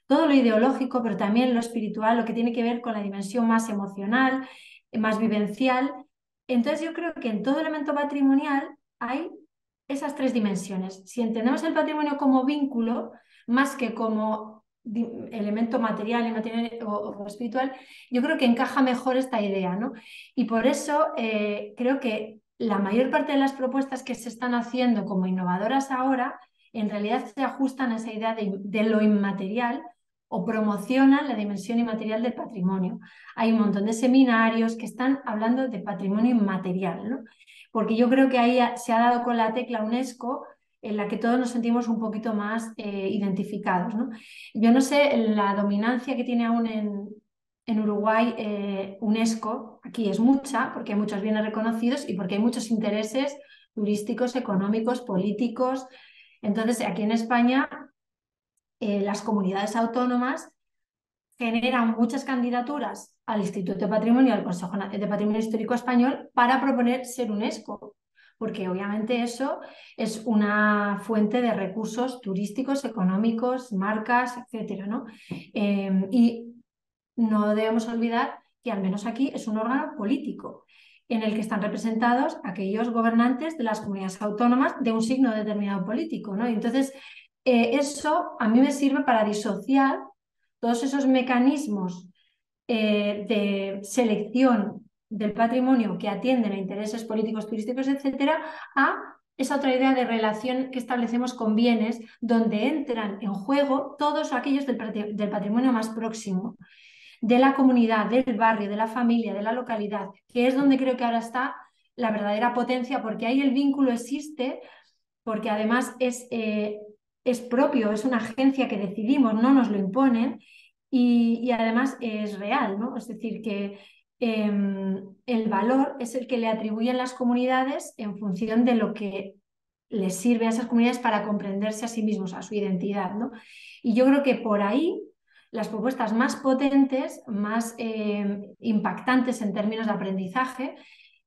todo lo ideológico, pero también lo espiritual, lo que tiene que ver con la dimensión más emocional, más vivencial. Entonces yo creo que en todo elemento patrimonial hay esas tres dimensiones. Si entendemos el patrimonio como vínculo, más que como elemento material, inmaterial o espiritual, yo creo que encaja mejor esta idea, ¿no? Y por eso creo que la mayor parte de las propuestas que se están haciendo como innovadoras ahora, en realidad se ajustan a esa idea de lo inmaterial o promocionan la dimensión inmaterial del patrimonio. Hay un montón de seminarios que están hablando de patrimonio inmaterial, ¿no? Porque yo creo que ahí se ha dado con la tecla UNESCO en la que todos nos sentimos un poquito más identificados, ¿no? Yo no sé la dominancia que tiene aún en Uruguay UNESCO, aquí es mucha, porque hay muchos bienes reconocidos y porque hay muchos intereses turísticos, económicos, políticos. Entonces, aquí en España, las comunidades autónomas generan muchas candidaturas al Instituto de Patrimonio, al Consejo de Patrimonio Histórico Español, para proponer ser UNESCO, porque obviamente eso es una fuente de recursos turísticos, económicos, marcas, etcétera, ¿no? Y no debemos olvidar que al menos aquí es un órgano político en el que están representados aquellos gobernantes de las comunidades autónomas de un signo determinado político, ¿no? Entonces, eso a mí me sirve para disociar todos esos mecanismos de selección del patrimonio que atienden a intereses políticos, turísticos, etcétera, a esa otra idea de relación que establecemos con bienes, donde entran en juego todos aquellos del patrimonio más próximo, de la comunidad, del barrio, de la familia, de la localidad, que es donde creo que ahora está la verdadera potencia, porque ahí el vínculo existe, porque además es propio, es una agencia que decidimos, no nos lo imponen, y además es real, ¿no? Es decir, que el valor es el que le atribuyen las comunidades en función de lo que les sirve a esas comunidades para comprenderse a sí mismos, a su identidad, ¿no? Y yo creo que por ahí las propuestas más potentes, más impactantes en términos de aprendizaje,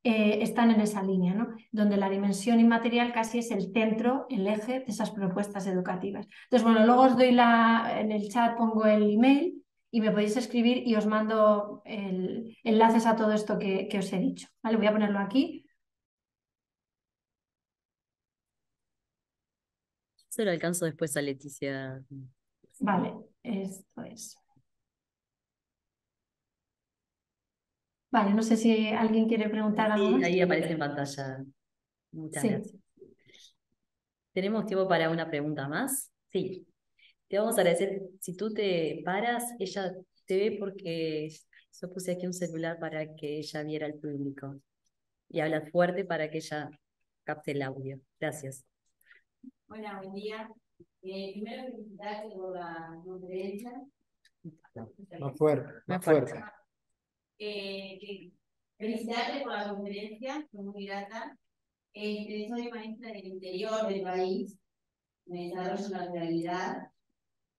están en esa línea, ¿no? Donde la dimensión inmaterial casi es el centro, el eje de esas propuestas educativas. Entonces, bueno, luego os doy en el chat pongo el email y me podéis escribir y os mando enlaces a todo esto que os he dicho. ¿Vale? Voy a ponerlo aquí. Se lo alcanzo después a Leticia. Vale, esto es. Vale, no sé si alguien quiere preguntar algo Sí, más. ahí aparece en pantalla. Muchas Sí. gracias. ¿Tenemos tiempo para una pregunta más? Sí. Te vamos a agradecer. Si tú te paras, ella te ve porque yo puse aquí un celular para que ella viera al público. Y habla fuerte para que ella capte el audio. Gracias. Hola, buen día. Primero felicitarte por la conferencia. Más fuerte, más fuerte. Felicitarte por la conferencia, fue muy grata. Soy maestra del interior del país, me desarrollo en la ruralidad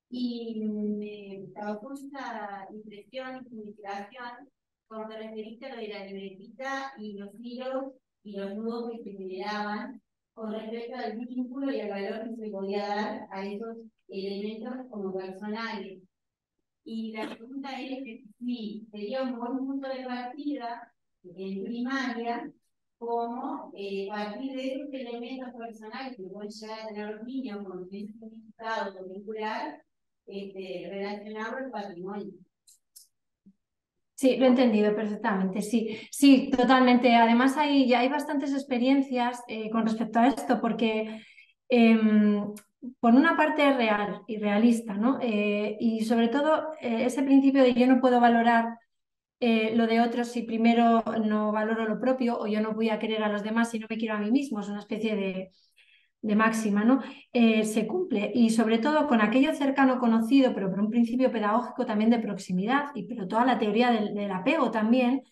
y me causó mucha impresión y investigación cuando referiste a lo de la libretita y los hilos y los nudos que se generaban con respecto al vínculo y al valor que se podía dar a esos elementos como personales. Y la pregunta es que sí, sería un buen punto de partida en primaria, como partir de esos elementos personales que pueden llegar a tener los niños con un significado vincular, relacionado al patrimonio. Sí, lo he entendido perfectamente, sí, sí, totalmente. Además, ya hay bastantes experiencias con respecto a esto, porque por una parte es real y realista, ¿no? Y sobre todo ese principio de yo no puedo valorar lo de otros si primero no valoro lo propio o yo no voy a querer a los demás si no me quiero a mí mismo, es una especie de máxima, ¿no? Se cumple y sobre todo con aquello cercano conocido, pero por un principio pedagógico también de proximidad, pero toda la teoría del apego también,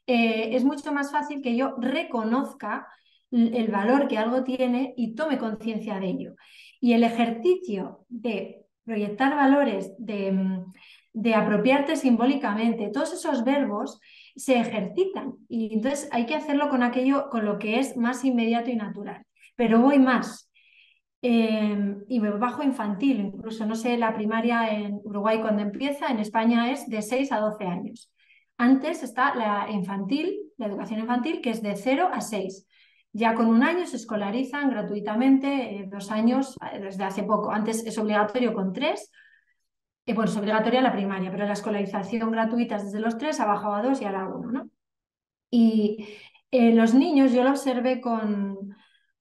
es mucho más fácil que yo reconozca el valor que algo tiene y tome conciencia de ello. Y el ejercicio de proyectar valores, de apropiarte simbólicamente, todos esos verbos se ejercitan y entonces hay que hacerlo con aquello, con lo que es más inmediato y natural. Pero voy más. Y me bajo infantil, incluso no sé, la primaria en Uruguay cuando empieza, en España es de 6 a 12 años. Antes está la infantil, la educación infantil, que es de 0 a 6. Ya con 1 año se escolarizan gratuitamente, 2 años, desde hace poco. Antes es obligatorio con 3. Bueno, es obligatoria la primaria, pero la escolarización gratuita es desde los 3, ha bajado a 2 y ahora a 1, ¿no? Y los niños, yo lo observé con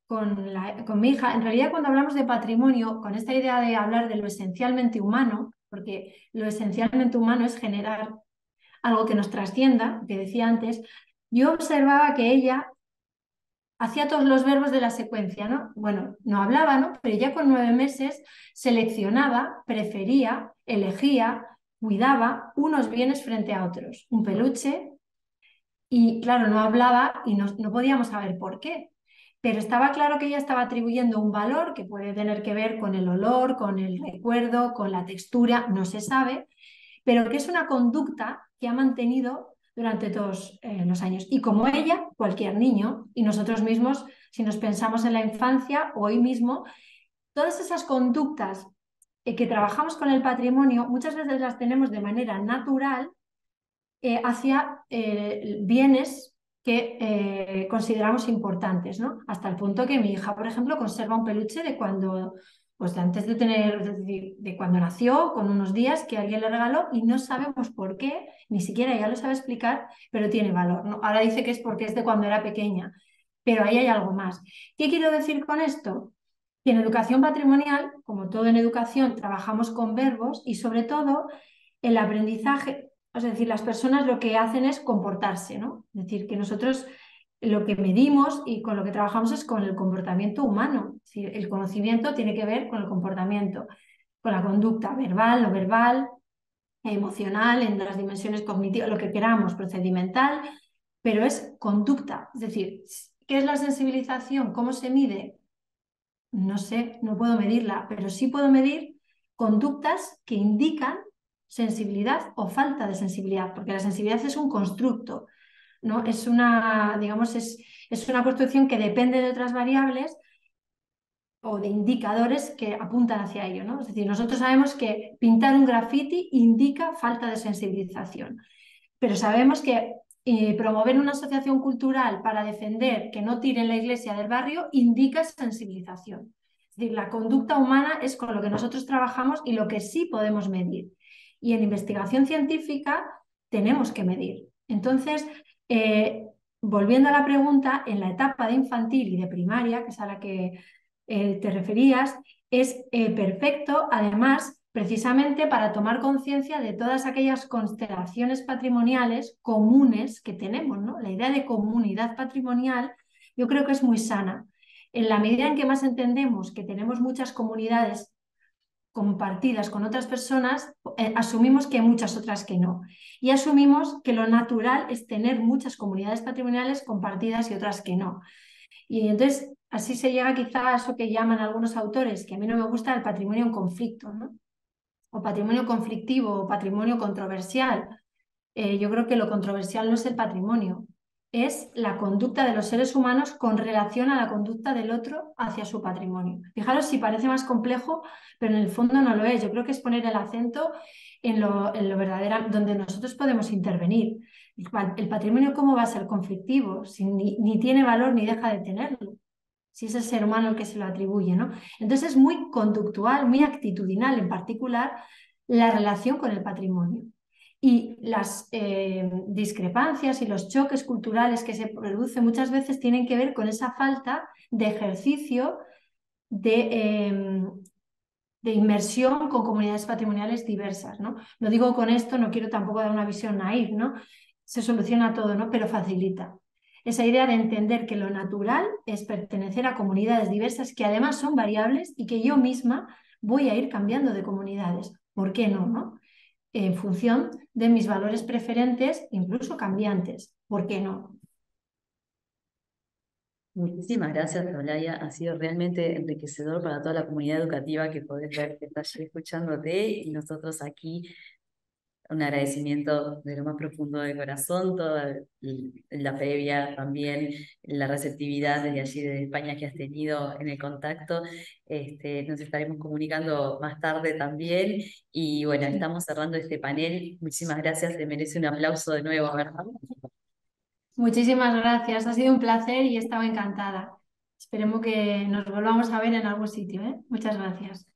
mi hija. En realidad, cuando hablamos de patrimonio, con esta idea de hablar de lo esencialmente humano, porque lo esencialmente humano es generar algo que nos trascienda, que decía antes, yo observaba que ella hacía todos los verbos de la secuencia, ¿no? Bueno, no hablaba, ¿no? Pero ya con 9 meses seleccionaba, prefería, elegía, cuidaba unos bienes frente a otros. Un peluche, y claro, no hablaba y no podíamos saber por qué. Pero estaba claro que ella estaba atribuyendo un valor que puede tener que ver con el olor, con el recuerdo, con la textura, no se sabe, pero que es una conducta que ha mantenido durante todos los años. Y como ella, cualquier niño, y nosotros mismos, si nos pensamos en la infancia, hoy mismo, todas esas conductas que trabajamos con el patrimonio, muchas veces las tenemos de manera natural hacia bienes que consideramos importantes, ¿no? Hasta el punto que mi hija, por ejemplo, conserva un peluche de cuando, pues de antes de tener, de cuando nació, con unos días que alguien le regaló y no sabemos por qué, ni siquiera ella lo sabe explicar, pero tiene valor, ¿no? Ahora dice que es porque es de cuando era pequeña, pero ahí hay algo más. ¿Qué quiero decir con esto? Que en educación patrimonial, como todo en educación, trabajamos con verbos y sobre todo el aprendizaje. Es decir, las personas lo que hacen es comportarse, ¿no? Es decir, que nosotros lo que medimos y con lo que trabajamos es con el comportamiento humano. Es decir, el conocimiento tiene que ver con el comportamiento, con la conducta verbal, no verbal, emocional, en las dimensiones cognitivas, lo que queramos, procedimental, pero es conducta. Es decir, ¿qué es la sensibilización? ¿Cómo se mide? No sé, no puedo medirla, pero sí puedo medir conductas que indican sensibilidad o falta de sensibilidad, porque la sensibilidad es un constructo, ¿no? Es una, digamos, es una construcción que depende de otras variables o de indicadores que apuntan hacia ello, ¿no? Es decir, nosotros sabemos que pintar un graffiti indica falta de sensibilización, pero sabemos que promover una asociación cultural para defender que no tiren la iglesia del barrio indica sensibilización. Es decir, la conducta humana es con lo que nosotros trabajamos y lo que sí podemos medir. Y en investigación científica tenemos que medir. Entonces, volviendo a la pregunta, en la etapa de infantil y de primaria, que es a la que te referías, es perfecto, además, precisamente para tomar conciencia de todas aquellas constelaciones patrimoniales comunes que tenemos, ¿no? La idea de comunidad patrimonial yo creo que es muy sana. En la medida en que más entendemos que tenemos muchas comunidades compartidas con otras personas, asumimos que hay muchas otras que no. Y asumimos que lo natural es tener muchas comunidades patrimoniales compartidas y otras que no. Y entonces así se llega quizá a eso que llaman algunos autores, que a mí no me gusta, el patrimonio en conflicto, ¿no? O patrimonio conflictivo o patrimonio controversial. Yo creo que lo controversial no es el patrimonio, es la conducta de los seres humanos con relación a la conducta del otro hacia su patrimonio. Fijaros si parece más complejo, pero en el fondo no lo es. Yo creo que es poner el acento en lo verdadero, donde nosotros podemos intervenir. El patrimonio, ¿cómo va a ser conflictivo? Si ni tiene valor ni deja de tenerlo, si es el ser humano el que se lo atribuye, ¿no? Entonces es muy conductual, muy actitudinal en particular la relación con el patrimonio. Y las discrepancias y los choques culturales que se producen muchas veces tienen que ver con esa falta de ejercicio de inmersión con comunidades patrimoniales diversas, ¿no? Lo digo con esto, no quiero tampoco dar una visión naif, ¿no? Se soluciona todo, ¿no? Pero facilita. Esa idea de entender que lo natural es pertenecer a comunidades diversas que además son variables y que yo misma voy a ir cambiando de comunidades. ¿Por qué no, no? En función de mis valores preferentes, incluso cambiantes. ¿Por qué no? Muchísimas gracias, Olaya. Ha sido realmente enriquecedor para toda la comunidad educativa que podés ver que está allí escuchándote y nosotros aquí. Un agradecimiento de lo más profundo del corazón, toda la previa también, la receptividad desde allí, desde España que has tenido en el contacto. Nos estaremos comunicando más tarde también. Y bueno, estamos cerrando este panel. Muchísimas gracias, te merece un aplauso de nuevo, ¿verdad? Muchísimas gracias, ha sido un placer y he estado encantada. Esperemos que nos volvamos a ver en algún sitio, ¿eh? Muchas gracias.